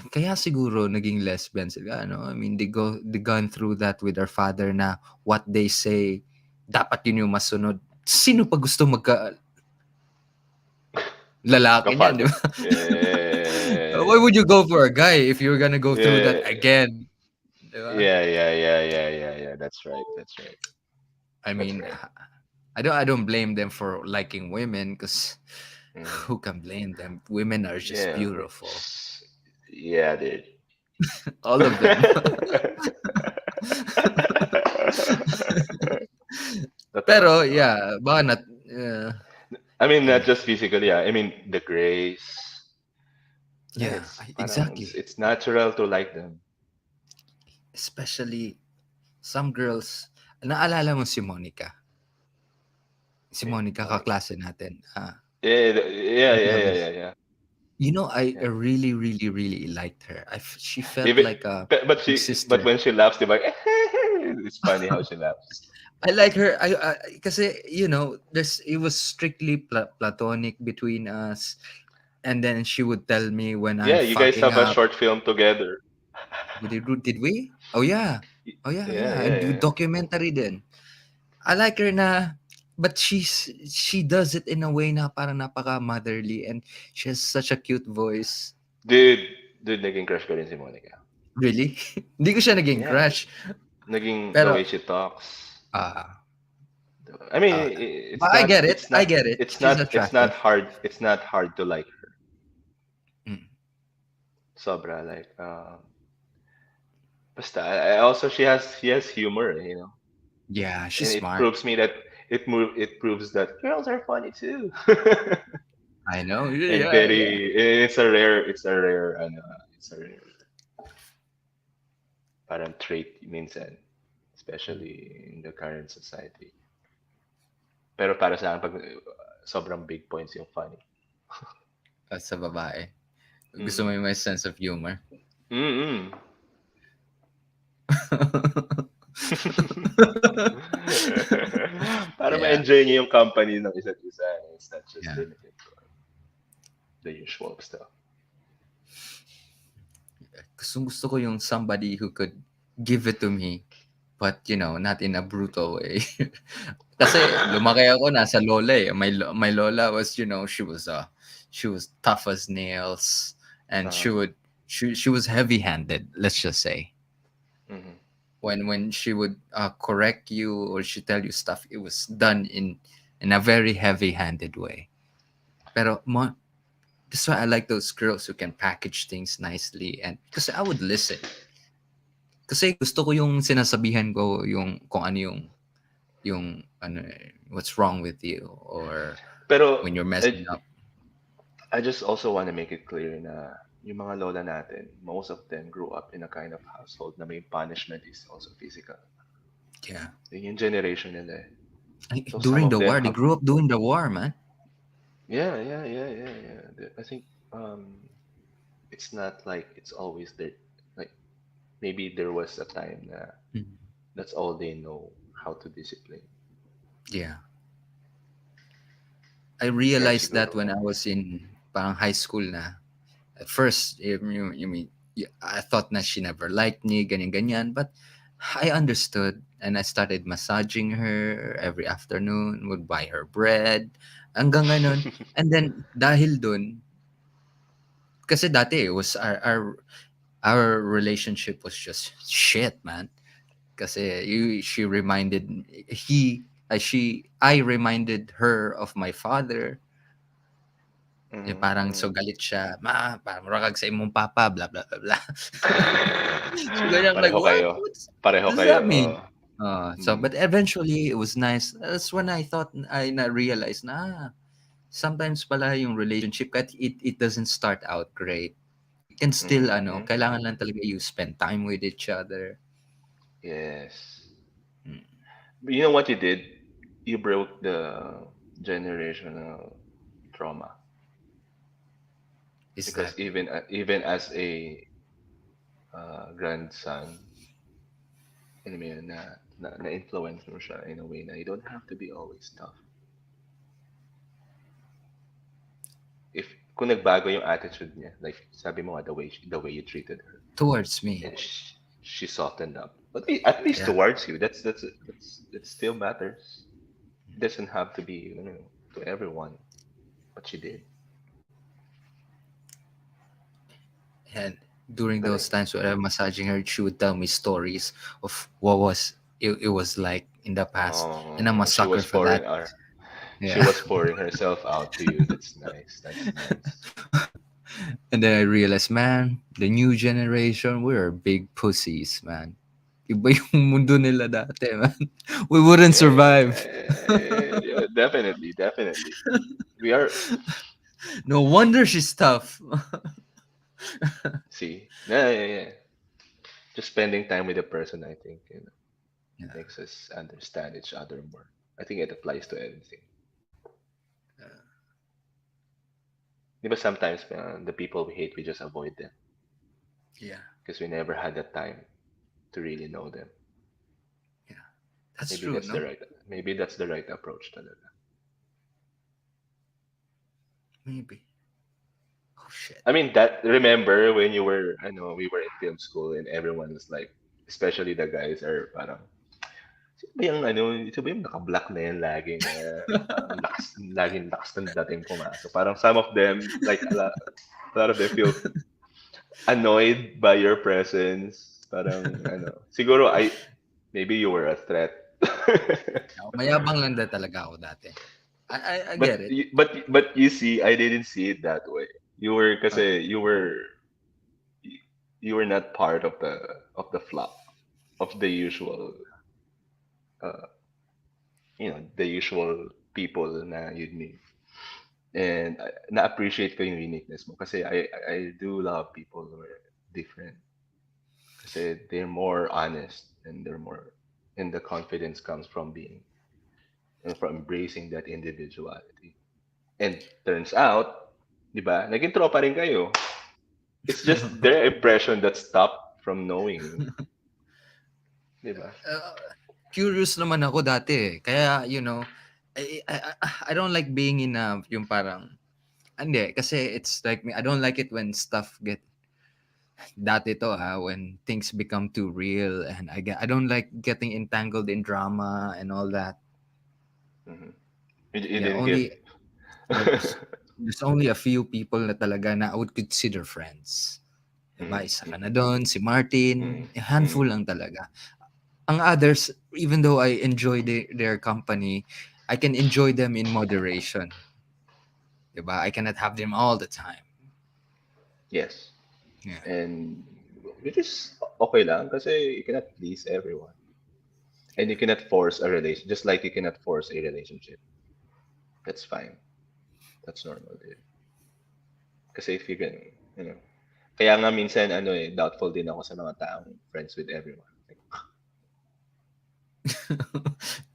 kaya siguro naging lesbian sila, ano? I mean, they gone through that with their father na what they say, dapat yun yung masunod. Sino pa gusto lalaki niyan, di Ka-father. ba? Why Yeah. would you go for a guy if you're gonna go through that Yeah. again? Di ba? Yeah, yeah, yeah, yeah, yeah, yeah. That's right. That's right. I That's mean, right. I don't blame them for liking women because Mm. who can blame them? Women are just Yeah. beautiful, Yeah, dude. all of them. Totoo, Pero totoo. yeah, baka not. Uh, I mean, not ano, just physically, yeah. I mean, the grace. Yeah, yeah, it's parang exactly. it's natural to like them. Especially some girls. Naalala mo si Monica? Si Yeah, Monica Monica. kaklase natin. Yeah, yeah, yeah, yeah, Database. yeah, yeah. I Yeah. really, really, really liked her. She felt Even, like a but big but sister. when she laughs, they're like, it's funny how she laughs. I like her. Kasi there's it was strictly platonic between us, and then she would tell me when I'm Yeah, you guys fucking have a up. short film together. Did we? Oh yeah, oh yeah, Yeah, yeah. yeah, And do yeah. documentary then. I like her na, but she does it in a way na parang napaka motherly, and she has such a cute voice. Dude, dude, naging crush ko rin si Monica. Really, hindi ko siya naging Yeah, crush, naging the pero way she talks. ah. I mean, Uh, but I get it. I get it. She's it's not attractive. hard. It's not hard to like her. Mm. Sobra like basta I also she has humor, Yeah, and she's it smart. proves me that it proves that girls are funny too. I know. And Yeah, yeah. very it's a rare parang trait minsan, Mm. especially in the current society. Pero para sa akin pag sobrang big points yung funny. Sa babae. Gusto mo Mm. yung may sense of humor. Mm. Para Yeah, ma-enjoy niyo yung company ng isa't isa. It's not just yeah. limited to the usual stuff. Gusto ko yung somebody who could give it to me, but not in a brutal way. Kasi lumaki ako nasa lola eh. My lola was, she was tough as nails, and Uh-huh. she was heavy-handed, let's just say. Mhm. When she would correct you or she tell you stuff, it was done in a very heavy-handed way. Pero that's why I like those girls who can package things nicely, and because I would listen. Kasi gusto ko yung sinasabihan ko yung kung ano yung ano what's wrong with you or Pero when you're I, messing up. I just also want to make it clear na yung mga lola natin, most of them grew up in a kind of household na may punishment is also physical. Yeah. Yun yung generation nila eh. So some During of the them war, they have, grew up during the war, man. yeah, yeah, yeah, yeah, yeah. I think it's not like it's always there. Like maybe there was a time na Mhm. that's all they know how to discipline. Yeah. I Kaya realized that siguro, when I was in parang high school na. At first, you mean, I thought na she never liked me, ganyan ganyan. But I understood, and I started massaging her every afternoon. Would buy her bread, hanggang ganun. And then dahil dun, kasi dati it was our relationship was just shit, man. Kasi she reminded I reminded her of my father. Parang so Mm. galit siya, "Ma, parang rakag sa imong papa, blah, blah, blah, blah." So ganyan, I'm like, Pareho "What? kayo. What Pareho does kayo, that mean?" oo. So Mm. but eventually it was nice. That's when I na realized na sometimes pala yung relationship kahit it doesn't start out great. It can still Mhm. kailangan lang talaga you spend time with each other. Yes. Mm. But you know what you did? You broke the generational trauma Is because that even as a grandson, alam mo yun, na-influence mo siya in a way na you don't have to be always tough. If kung nagbago yung attitude niya, like sabi mo nga, the way you treated her, towards me? and she softened up. But at least Yeah. towards you, that's it still matters. It doesn't have to be, to everyone, but she did. And during those Galing. times when I'm massaging her, she would tell me stories of what it was like in the past, and I'm a Oh, sucker for that. she Yeah. was pouring herself out to you. That's nice. That's nice. And then I realized, man, the new generation, we're big pussies, man. Iba yung mundo nila dati, man. We wouldn't survive. Yeah, definitely, definitely. We are, No wonder she's tough. see, yeah, yeah, yeah. Just spending time with a person, I think, Yeah. makes us understand each other more. I think it applies to everything. But sometimes the people we hate, we just avoid them Yeah. because we never had the time to really know them. Yeah. That's Maybe true, that's the no? right, maybe that's the right approach talaga. Maybe. Oh shit. I mean, that remember when you were, I know we were in film school and everyone was like, especially the guys are parang, sino ba yung ano, ito ba yung naka-black na yan laging, parang laging lakas ng dating pumasok. Parang some of them, like a lot of them feel annoyed by your presence. Parang, siguro maybe you were a threat. Mayabang lang na talaga ako dati. I get But it. you see, I didn't see it that way. You were kasi you were not part of the flock of the usual uh the usual people na you'd meet. And na-appreciate ko yung uniqueness mo kasi I do love people who are different kasi they're more honest and they're more and the confidence comes from being from embracing that individuality. And turns out, 'di ba? Naging tropa rin kayo. It's just their impression that stopped from knowing you, 'di ba? Uh, Curious naman ako dati eh. Kaya, I don't like being in yung parang, hindi, kasi it's like me, I don't like it when stuff get, dati to when things become too real, and I don't like getting entangled in drama and all that. Mhm. You Yeah, didn't get only, there's only a few people na talaga na I would consider friends. Diba? Mhm, Isa ka na mhm, doon, si Martin, mhm, a handful mhm. lang talaga. Ang others, even though I enjoy their company, I can enjoy them in moderation. Diba? I cannot have them all the time. Yes. Yeah. And which is okay lang kasi you cannot please everyone. And you cannot force a relation, just like you cannot force a relationship. That's fine. That's normal, dude. Kasi if you can, you know. Kaya nga minsan, doubtful din ako sa mga taong friends with everyone. Like,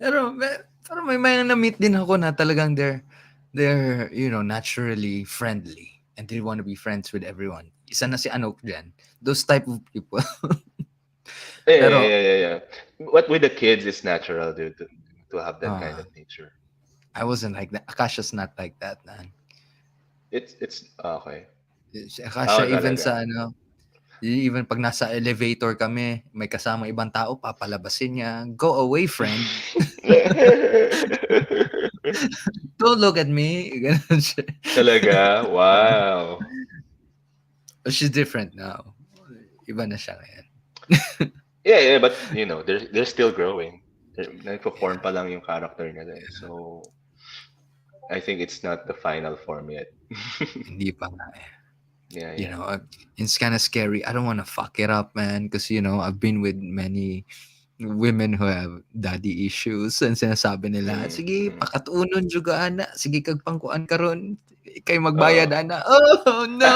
pero may na-meet din ako na talagang they're naturally friendly and they want to be friends with everyone. Isa na si Anok dyan. Those type of people. yeah, yeah, Pero yeah, yeah, yeah. What with the kids, it's natural, dude, to have that kind uh, of nature. I wasn't like that. Akasha's not like that, man. It's okay. Kasya Oh, even talaga. sa ano, even pag nasa elevator kami, may kasamang ibang tao, papalabasin niya, "Go away, friend. Don't look at me." Gano'n siya. Talaga? Wow. She's different now. Iba na siya ngayon. Yeah, yeah, but they're still growing. Nagpo-form Yeah, pa lang yung character nila eh. So, I think it's not the final form yet. hindi pa nga eh. Yeah, You yeah. know, it's kind of scary. I don't want to fuck it up, man, because I've been with many women who have daddy issues and sinasabi nila, Mm, sige, mm. pakatuunon juga ana, sige kag pangkuan karon, kay magbayad Oo. ana. Oh no.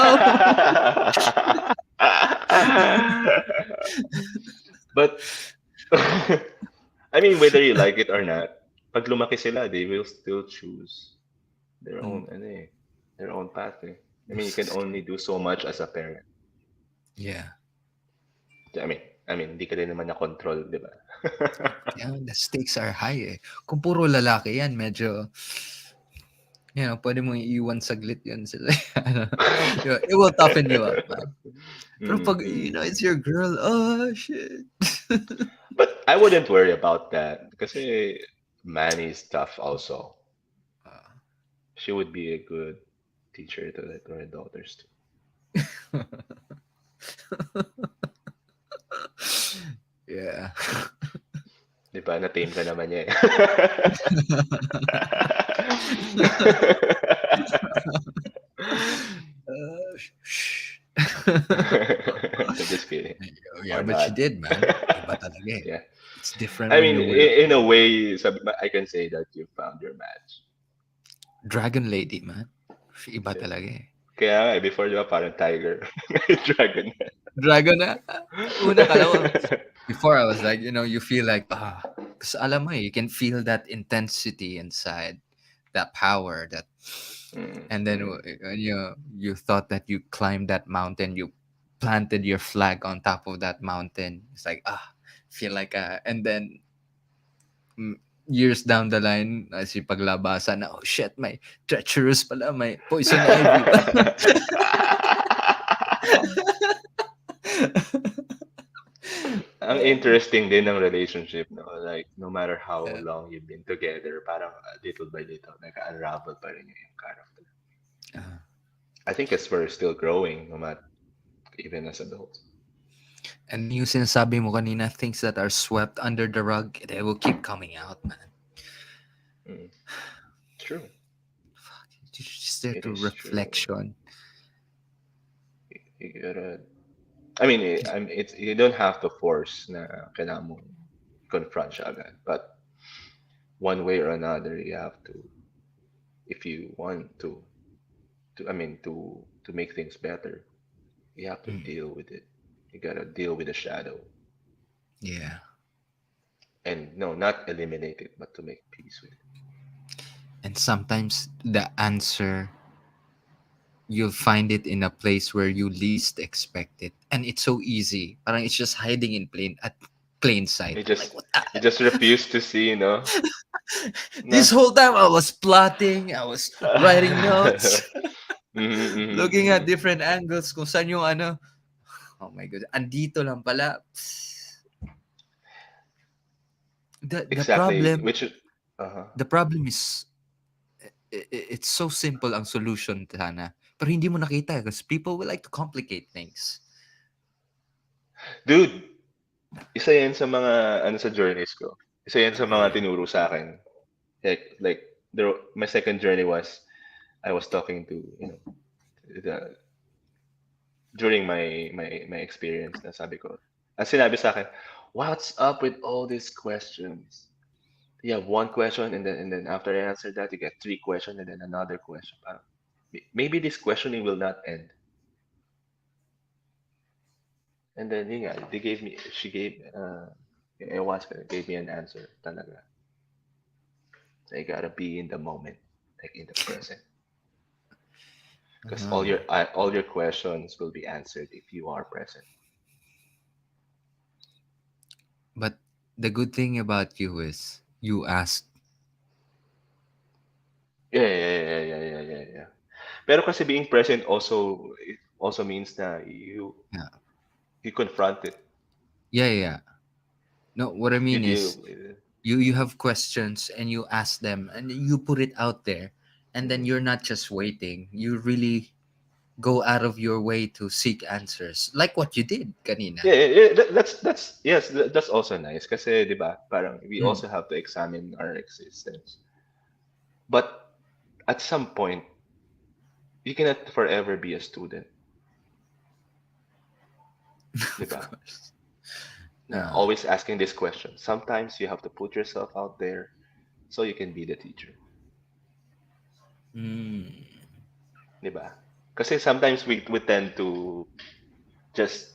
But I mean, whether you like it or not, pag lumaki sila, they will still choose their Mm, own, their own path. Eh. I mean, you can only do so much as a parent. yeah. Hindi ka din naman na control, di ba? Yeah, the stakes are high eh. Kung puro lalaki yan, medyo, pwede mong iiwan saglit yun sila. Ano, it will toughen you up, man. Pero Mm, pag, mm, it's mm. your girl, oh, shit. But I wouldn't worry about that because Manny is tough also. She would be a good teacher to her daughters too. Yeah. Di ba? Na-tame ka naman niya eh. Shh. Just kidding. Yeah, Or but she not. did, man. Iba talaga eh. Yeah. It's different I when mean, you're with in a way, I can say that you found your match. Dragon Lady, man. Iba Yeah. talaga eh. Kaya nga, before di ba, parang tiger. Dragon. Dragon na. Una kala ko, before I was like, you feel like, because alam mo eh, you can feel that intensity inside, that power, Mm, and then mm. when you thought that you climbed that mountain, you planted your flag on top of that mountain. It's like, feel like, and then mm, years down the line, as yung paglabasan na, oh shit, may treacherous pala, may poison ivy pa. Ang interesting din ng relationship, no? Like, no matter how Yeah. long you've been together, parang little by little, nag-unravel pa rin yung character. Uh, I think it's we're still growing, no matter, even as adults. and yung sinasabi mo kanina, things that are swept under the rug, they will keep coming out, man. Mm. True. Just there It to is true. reflection. You gotta, it's, you don't have to force na kailangan mong confront siya agad. But one way or another, you have to, if you want to make things better, you have to Mm, deal with it. You gotta deal with the shadow. yeah. And no, not eliminate it, but to make peace with it. And sometimes the answer, you'll find it in a place where you least expect it. And it's so easy. Parang it's just hiding in plain sight. You I'm like, just what the you just refuse to see, This na. whole time I was plotting, I was writing notes, Mhm, mhm, looking at mhm. different angles kung saan yung ano. Oh my god, andito lang pala. The Exactly. problem, Which, uh-huh. the problem is it's so simple ang solution sana. Pero hindi mo nakita because people will like to complicate things. Dude, isa yan sa mga ano sa journeys ko. Isa yan sa mga Yeah. tinuro sa akin. Like my second journey was I was talking to, the during my experience na sabi ko. Ang sinabi sa akin, what's up with all these questions? You have one question and then after I answer that you get three questions and then another question. Parang, maybe this questioning will not end. And then yun nga, she gave Ayahuasca gave me an answer talaga. So you gotta be in the moment, like in the present. Because Uh-huh. all your questions will be answered if you are present. But the good thing about you is you asked. Yeah, yeah, yeah, yeah, yeah, yeah, yeah. Pero kasi being present also, also means that Yeah. you confront it. Yeah, yeah, yeah. No, what I You mean deal is with it. you have questions and you ask them and you put it out there, and then Mhm. you're not just waiting. You really go out of your way to seek answers, like what you did kanina. Yeah, that's yes, that's also nice kasi 'di ba? Parang we Mm. also have to examine our existence. But at some point, you cannot forever be a student, di Of ba? course. Now, uh, always asking this question. Sometimes you have to put yourself out there so you can be the teacher, mm, di ba? Kasi sometimes we tend to just,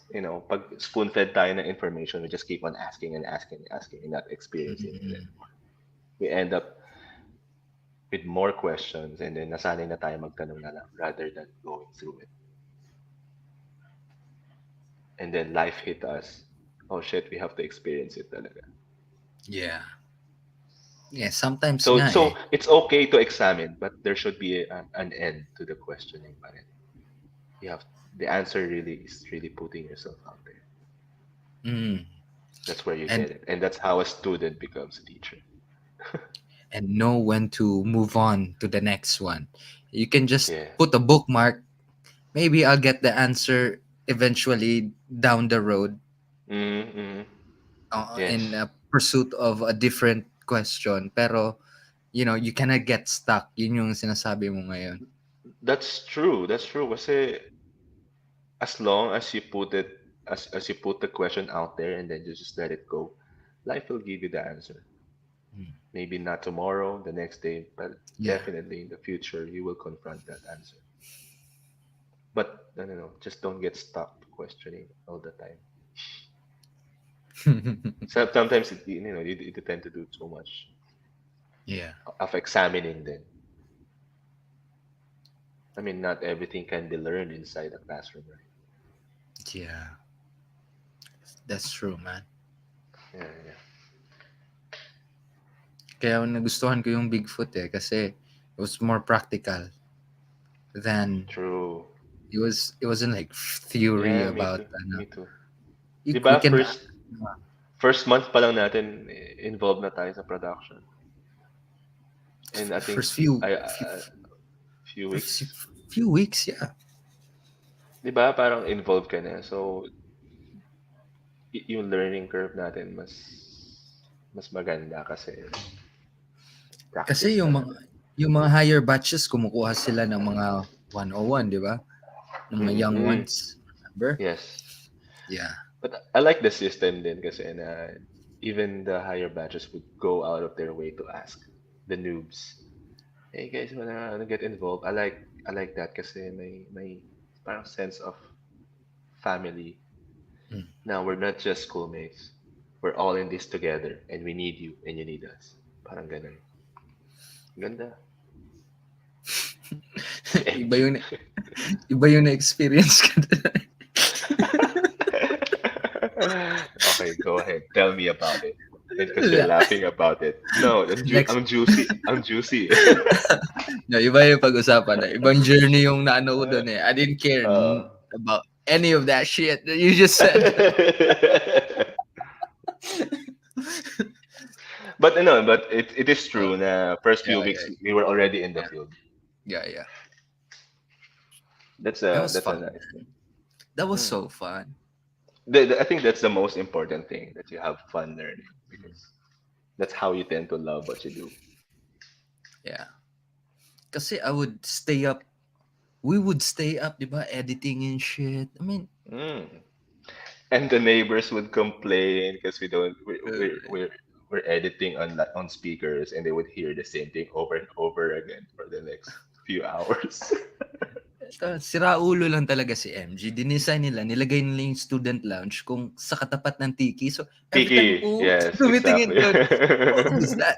pag spoon-fed tayo ng information, we just keep on asking and asking and asking and not experiencing it mm, anymore. We end up with more questions and then nasanay na tayo magtanong na lang rather than going through it. And then life hit us. Oh shit, we have to experience it talaga. yeah, yeah, sometimes So nga so eh. it's okay to examine, but there should be an end to the questioning pa rin. You have the answer really is really putting yourself out there. mm. That's where you and get it. And that's how a student becomes a teacher. and know when to move on to the next one. You can just Yeah. put a bookmark. Maybe I'll get the answer eventually down the road, Mm-hmm. in Yes. a pursuit of a different question. Pero, you cannot get stuck. Yun yung sinasabi mo ngayon. That's true. That's true. Kasi as long as you put it as you put the question out there and then you just let it go, life will give you the answer. Mm. Maybe not tomorrow, the next day, but Yeah. definitely in the future you will confront that answer. But no, just don't get stuck questioning all the time. Sometimes you tend to do too much Yeah. of examining them. I mean, not everything can be learned inside the classroom, right? Yeah. That's true, man. Yeah, yeah. Kaya nagustuhan ko yung Bigfoot kasi it was more practical than True. it wasn't like theory Yeah, me about too. Me too. we Diba, can first month pa lang natin involved na tayo sa production. And I think first few I few, few first weeks. few weeks, yeah. 'Di ba? Parang involved ka na. So yung learning curve natin mas maganda kasi Kasi practice talaga. yung mga higher batches kumukuha sila ng mga 101, di ba? Ng mga young Mm-mm. ones. Remember? Yes. Yeah. But I like the system din kasi na even the higher batches would go out of their way to ask the noobs, "Hey guys, wanna get involved?" I like that kasi may parang sense of family. Mm. Now we're not just schoolmates. We're all in this together and we need you and you need us. Parang ganun. Ganda. Si iba MG. yung iba yung na-experience ko. Okay, go ahead. Tell me about it. Because you're laughing about it. No, Next, I'm juicy. I'm juicy. no, iba yung pag-usapan na. Ibang journey yung naano ko doon eh. I didn't care Uh, about any of that shit that you just said. but no, but it is Oh, true na first few yeah, weeks yeah, we were already in the yeah, field. yeah, yeah. That's That a was that's a fun. nice thing. That was Mm. so fun. I think that's the most important thing that you have fun learning because that's how you tend to love what you do. Yeah. Kasi I would stay up. We would stay up, di ba? Editing and shit. I mean, Mm. And the neighbors would complain because we don't uh, we're editing on speakers and they would hear the same thing over and over again for the next few hours. sira ulo lang talaga si MG. Dinesign nila, nilagay nila yung student lounge kung sa katapat ng tiki. So, every time, Kiki, yes, tumitingin exactly. doon. What was that?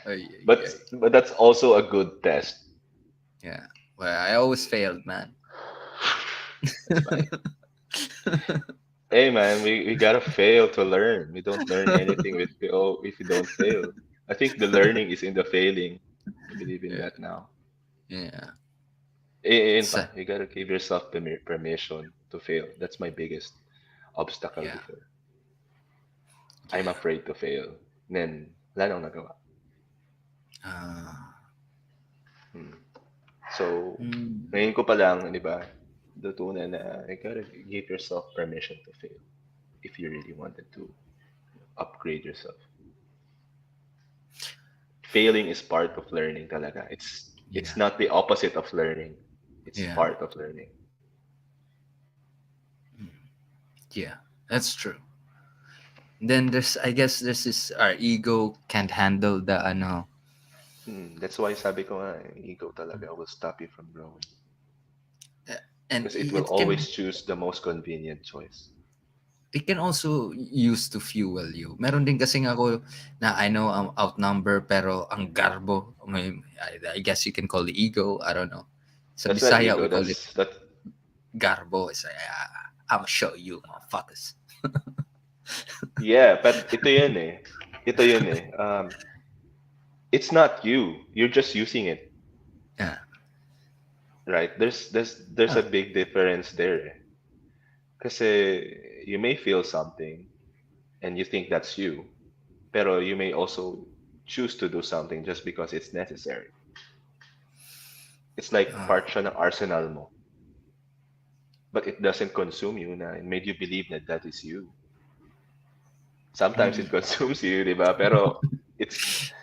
Ay, ay, but ay. but that's also a good test. Yeah. Well, I always failed, man. That's fine. Hey man, we gotta fail to learn. We don't learn anything if we don't fail. I think the learning is in the failing. I believe in Yeah. that now. Yeah. In So, fact, you gotta give yourself permission to fail. That's my biggest obstacle yeah, before. I'm yeah. afraid to fail. Then, wala nang nagawa. Uh, Hmm. So, mm, ngayon ko pa lang, di ba, natutunan na you gotta give yourself permission to fail if you really wanted to upgrade yourself. Failing is part of learning talaga. It's yeah, not the opposite of learning. It's yeah, part of learning. yeah. That's true. Then I guess there's this, our ego can't handle the ano. That's why sabi ko nga, ego talaga will stop you from growing. uh, and Because it will it can always choose the most convenient choice. also use to fuel you. Meron din kasing ako na I know I'm outnumber pero ang garbo. I guess you can call it ego. I don't know. Sa That's not Bisaya we ego. call it That garbo. It's like, I'll show you, motherfuckers. yeah, but ito yun eh. Ito yun eh. It's not you. You're just using it, Yeah. right? There's a Ah, big difference there. Eh. Kasi you may feel something and you think that's you, pero you may also choose to do something just because it's necessary. It's like ah, part siya ng arsenal mo, but it doesn't consume you na it made you believe that that is you. Sometimes it mm, consumes you, di ba? Pero it's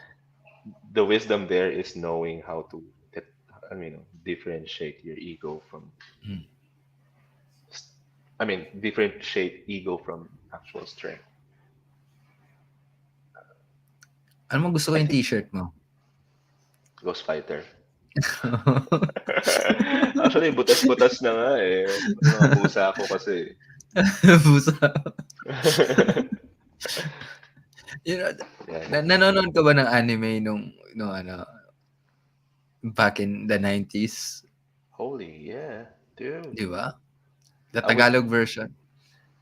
the wisdom there is knowing how to, I mean, differentiate your ego from, mm. differentiate ego from actual strength. Ano mo gusto ko I yung think t-shirt mo? Ghost Fighter. Actually, butas-butas na nga eh. May mga pusa ako kasi. Pusa. You know, Yan. nanonood ka ba ng anime nung ano, back in the 90s? Holy, yeah. Dude. Di ba? The I would, Tagalog version.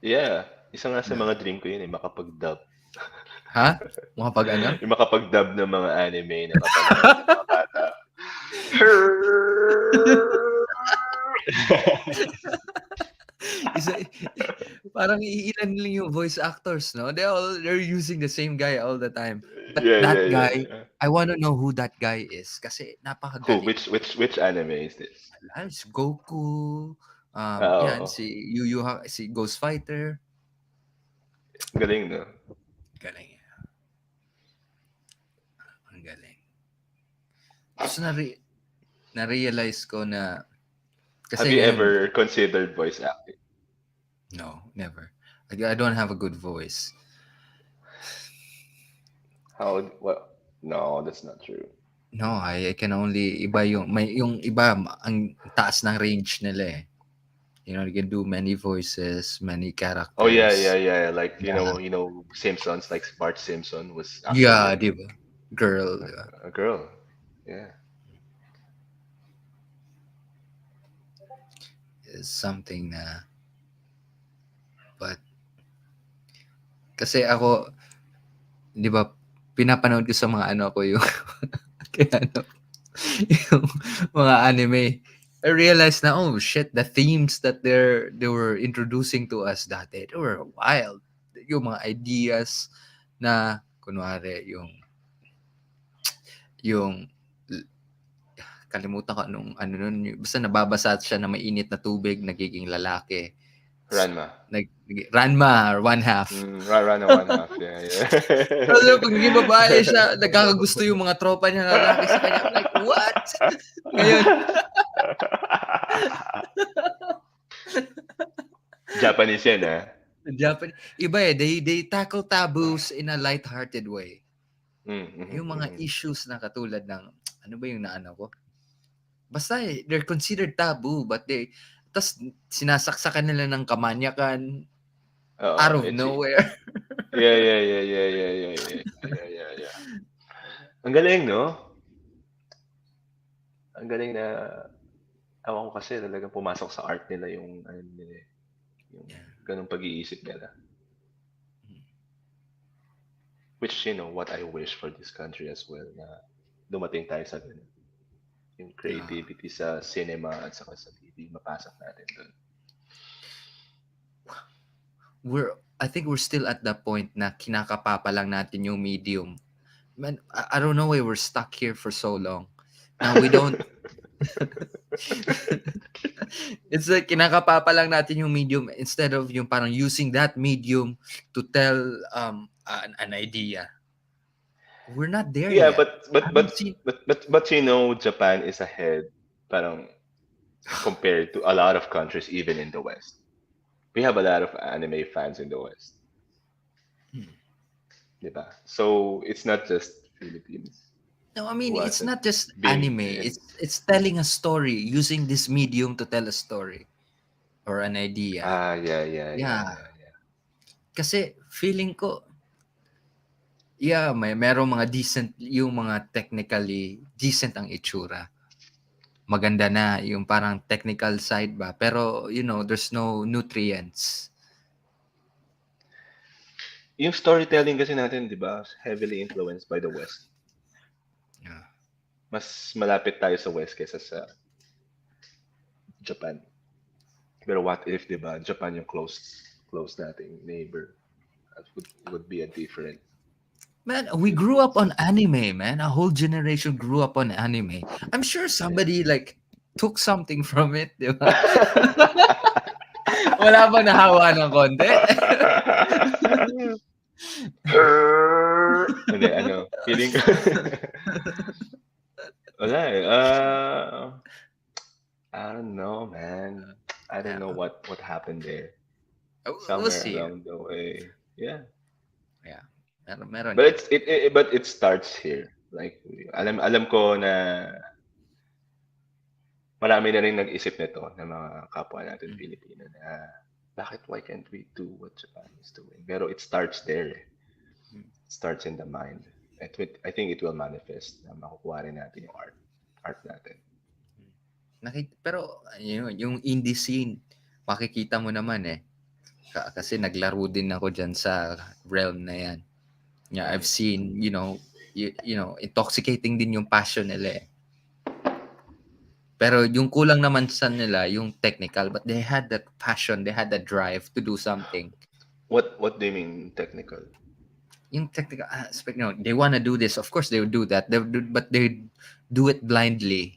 yeah. Isa nga sa Na, mga dream ko yun eh, makapag-dub. ha? Makapag ano? Yung makapag-dub ng mga anime na mapanood ng mga bata. Isa, parang iilan lang yung voice actors, no? They're using the same guy all the time. But Yeah, yeah, that yeah, guy, yeah. I want to know who that guy is kasi Who? napakagaling. Which anime is this? Si Goku, yan, Oo. si si Ghost Fighter. Galing, no? Galing yan. Ang galing. Tapos na-realize ko na, Have kasi you ngayon, ever considered voice acting? no, never. I don't have a good voice. How? Well, no, that's not true. No, I can only, iba yung iba, ang taas ng range nila eh. You know, you can do many voices, many Oh yeah, yeah, characters. yeah. Like Yeah. Simpsons. Like Bart Simpson was Yeah, actually di ba? Girl, di ba? a girl. Yeah. Is something na, but, kasi ako, di ba, pinapanood ko sa mga ano ko yung, kaya ano, yung mga anime. I realized na, oh shit, the themes that they were introducing to us dati, they were wild. Yung mga ideas na, kunwari, yung kalimutan ko anong ano nun, basta nababasa siya na mainit na tubig, nagiging lalaki. Ranma. Ranma or one half. Rana one half. Yeah, Kasi yeah. pag naging babae siya, nagkakagusto yung mga tropa niya na lalaki sa kanya. I'm like, what? Ngayon, Japanese yan, ah. Japanese, iba eh, they tackle taboos in a light-hearted way. Yung mga Mm. issues na katulad ng, ano ba yung naano ko? Basta eh, they're considered taboo, but tas sinasaksakan nila ng kamanyakan out Oo, of nowhere. yeah, yeah, yeah, yeah, yeah, yeah, yeah, yeah, yeah, yeah. Ang galing, no? Ang galing na, ewan ko kasi talagang pumasok sa art nila yung, ano nila, yung Yeah. ganung pag-iisip nila. Which, what I wish for this country as well, na dumating tayo sa ganun. yung Ah, creativity sa cinema at saka sa TV, mapasok natin dun. I think we're still at the point na kinakapapa lang natin yung medium. Man, I don't know why we're stuck here for so long. Now we don't. It's like kinakapapa lang natin yung medium instead of yung parang using that medium to tell an idea. We're not there Yeah, yet. but I but haven't but seen. but you know, Japan is ahead, parang compared to a lot of countries, even in the West. We have a lot of anime fans in the West, Hmm. diba? So it's not just Philippines No, I who mean it's hasn't not just been anime. ahead. It's telling a story using this medium to tell a story or an idea. Ah, yeah, yeah, yeah, Yeah, yeah, yeah. kasi feeling ko, yeah, merong mga decent, yung mga technically decent ang itsura. Maganda na yung parang technical side ba, pero there's no nutrients. Yung storytelling kasi natin, di ba, heavily influenced by the West. Yeah. Mas malapit tayo sa West kaysa sa Japan. Pero what if, di ba, Japan yung close nating neighbor. That would be a different Man, we grew up Philippines. on anime, man. A whole generation grew up on anime. I'm sure Yeah. somebody like took something from it, di ba? Wala bang nahawa ng konti? Hindi, ano, feeling ko, wala eh. I don't know, man. I don't know Yeah. what happened there. We'll Somewhere see. along the way. Yeah. Yeah. Meron But yan. it starts here. Like alam ko na marami na rin nag-isip nito ng mga kapwa natin Mm. Pilipino na bakit why can't we do what Japan is doing? Pero it starts there. Mm. It starts in the mind. I think it will manifest na makukuha rin natin yung art natin. Pero yung indie scene, makikita mo naman eh. Kasi naglaro din ako dyan sa realm na yan. Yeah, I've Mhm. seen, intoxicating din yung passion nila eh. Pero yung kulang naman sa nila, yung technical, but they had that passion, they had that drive to do something. What do you mean technical? Yung technical aspect, they want to do this. Of course, they would do that. But they do it blindly.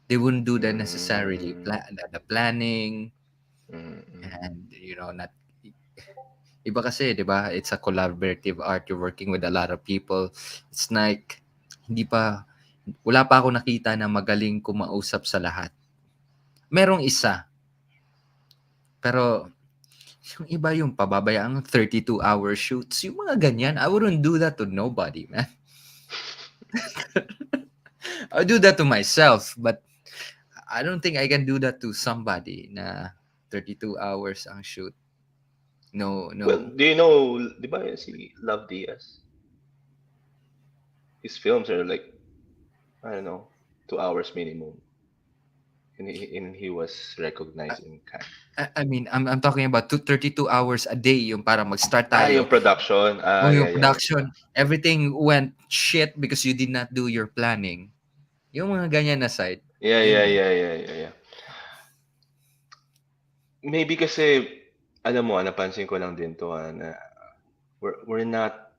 They wouldn't do that necessarily. Mm, The planning, mm. and, not iba kasi, 'di ba? It's a collaborative art. You're working with a lot of people. It's like hindi pa wala pa ako nakita na magaling kumausap sa lahat. Merong isa, pero yung iba yung pababayaan 32-hour shoots. Yung mga ganyan, I wouldn't do that to nobody, man. I would do that to myself, but I don't think I can do that to somebody na 32 hours ang shoot. No, Well, no. do you know, di ba si Love Diaz? His films are like, I don't know, 2 hours minimum. And he was recognized in Cannes. I mean, I'm talking about 32 hours a day yung para mag-start Ah, yung tayo. production. Ah, O yeah, yung yeah, yeah. production, everything went shit because you did not do your planning. Yung mga ganyan na side, Yeah, yun yeah, eh. yeah, yeah, yeah, yeah. Maybe kasi, alam mo, napansin ko lang din to, na we're not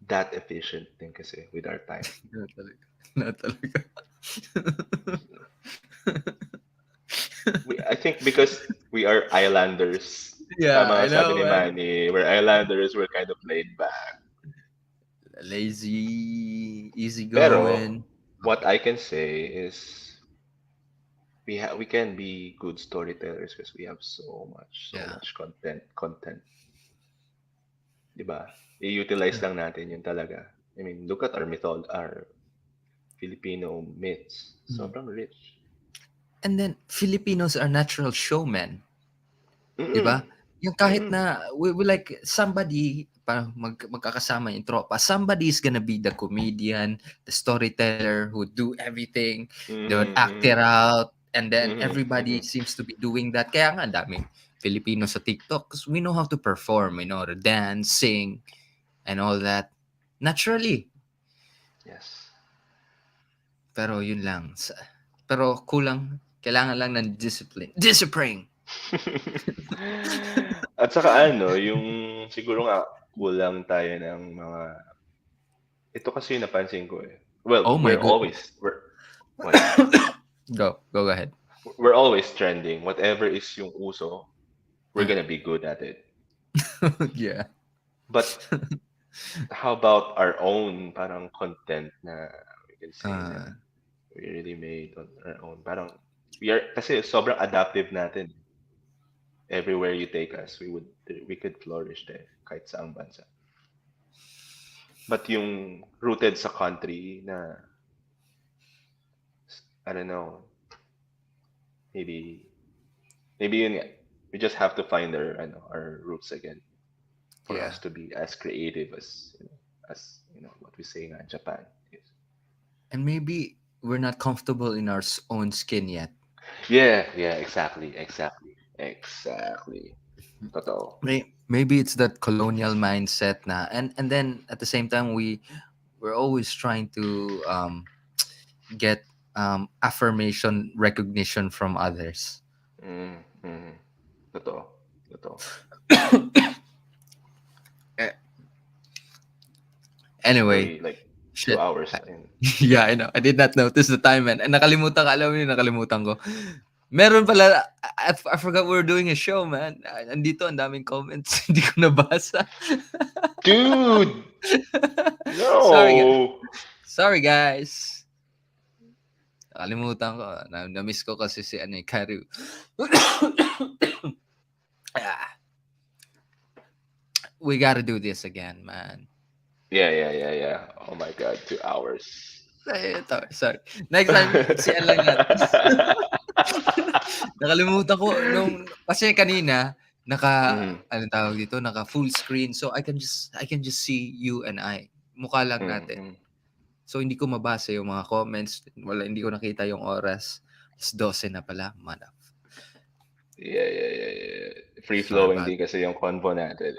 that efficient din kasi with our time. Na talaga. Na talaga. I think because we are islanders. Yeah, Tama I nga sabi know, ni man. Manny, we're islanders, we're kind of laid back. Lazy, easy Pero, going. what I can say is we can be good storytellers because we have so Yeah. much content, 'di ba? I-utilize Yeah. lang natin 'yun talaga. I mean, look at our Filipino myths. Mm. Sobrang rich. And then Filipinos are natural showmen, 'di Mm-mm. ba? Yung kahit Mm-mm. na we like somebody parang magkakasama yung tropa, somebody is gonna be the comedian, the storyteller who do everything, they would act Mm-hmm. it out, and then Mm-hmm. everybody Mm-hmm. seems to be doing that. Kaya nga ang daming Filipino sa TikTok because we know how to perform, to dance, sing, and all that naturally. Yes. Pero yun lang. Pero kulang, kailangan lang ng discipline. Discipline! At saka ano, yung siguro nga kulang tayo ng mga ito kasi yung napansin ko eh. Well, Oh my god. we're what? Go ahead. We're always trending. Whatever is yung uso, we're Uh, gonna be good at it. yeah. But how about our own parang content na we can say na Uh, we really made on our own. Parang we are kasi sobrang adaptive natin. Everywhere you take us, we could flourish there kahit saang bansa. But yung rooted sa country na I don't know, maybe yun nga. We just have to find our roots again for yeah. us to be as creative as what we say nga Japan is. And maybe we're not comfortable in our own skin yet. Yeah, exactly. Totoo. Maybe it's that colonial mindset na, and then at the same time we're always trying to get affirmation, recognition from others. Mm. Totoo. Totoo. Eh, anyway, Already like two shit. hours in. Yeah, I know. I did not notice the time, man. And nakalimutan ka, alam mo yun, nakalimutan ko. Meron pala, I forgot we were doing a show, man. Andito, ang daming comments. Hindi ko nabasa. Dude, Sorry, no. sorry, guys. Nakalimutan ko. Na-miss ko kasi si Karu. Ah, we gotta do this again, man. Yeah. Oh my God, 2 hours. Ay, ito, sorry. Next time, si lang natin. Nakalimutan ko nung kasi kanina Mm, ano tawag dito, naka full screen so I can just see you and I. Mukha lang natin. mm. So hindi ko mabasa yung mga comments, hindi ko nakita yung oras. It's 12 na pala, man. Yeah. Free Sorry flowing about din kasi yung convo natin.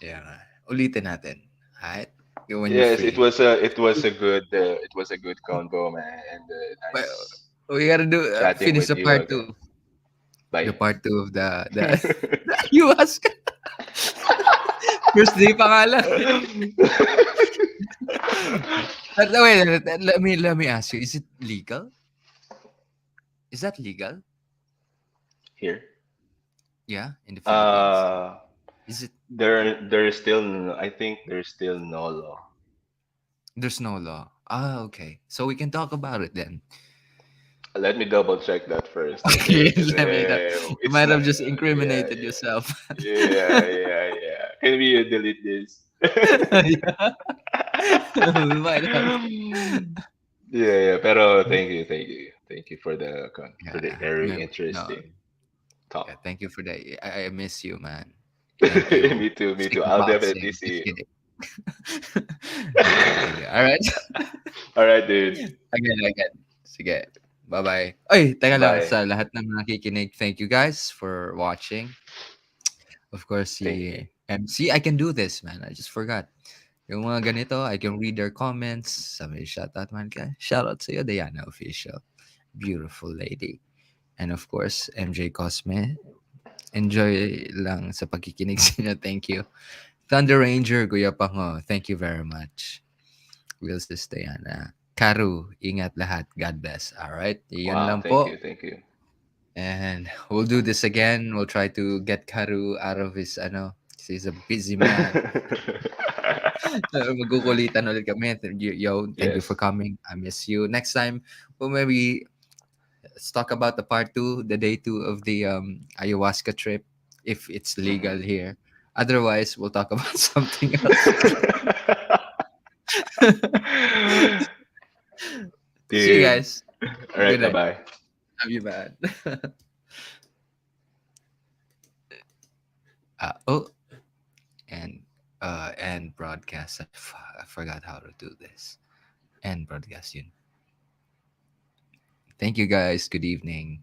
yeah. Ulitin natin. Alright? When you're Yes, it free. was a good convo, man, and Well, nice we gotta do chatting finish with the you part again. 2. The Bye. part 2 of the Ayahuasca. First day pa nga lang. But wait, let me ask you, is it legal? Is that legal? Here, Yeah, in the Philippines. uh, Is it there's still I think there's still no law. there's no law. Ah, okay. So we can talk about it then. Let me double check that first, Okay, okay? Because let me know. You it's might not. have just Yeah, incriminated yeah, yourself. yeah. Can we delete this? Yeah. We might have. Yeah. Pero thank you for the Yeah. very No. interesting talk. Yeah, thank you for that. I miss you, man. Thank you. Me too, me too. Stick to I'll definitely boxing. Just see you. kidding. Okay. All right. All right, dude. Again. Sige. Bye-bye. Ay, teka lang. Bye. Sa lahat ng nakikinig, thank you guys for watching. Of course, Thank si you. MC, I can do this, man. I just forgot. Yung mga ganito, I can read their comments. Sabi, shoutout man ka. Shoutout sa'yo, Diana Official. Beautiful lady. And of course, MJ Cosme. Enjoy lang sa pagkikinig sa inyo. Thank you. Thunder Ranger, Kuya Pango. Thank you very much. Will Sis Diana. Karu, ingat lahat. God bless. Alright? Yun Wow, lang po. thank you. And we'll do this again. We'll try to get Karu out of his, he's a busy man. Magkukulitan ulit kami. Yo, thank you for Yes. coming. I miss you. Next time, well, maybe let's talk about the part 2, the day 2 of the ayahuasca trip, if it's legal Mhm. here. Otherwise, we'll talk about something else. See you Dude. guys. All right, Good bye night. bye. Love you, man. Oh, and broadcast. I forgot how to do this. And broadcast yun. Thank you guys. Good evening.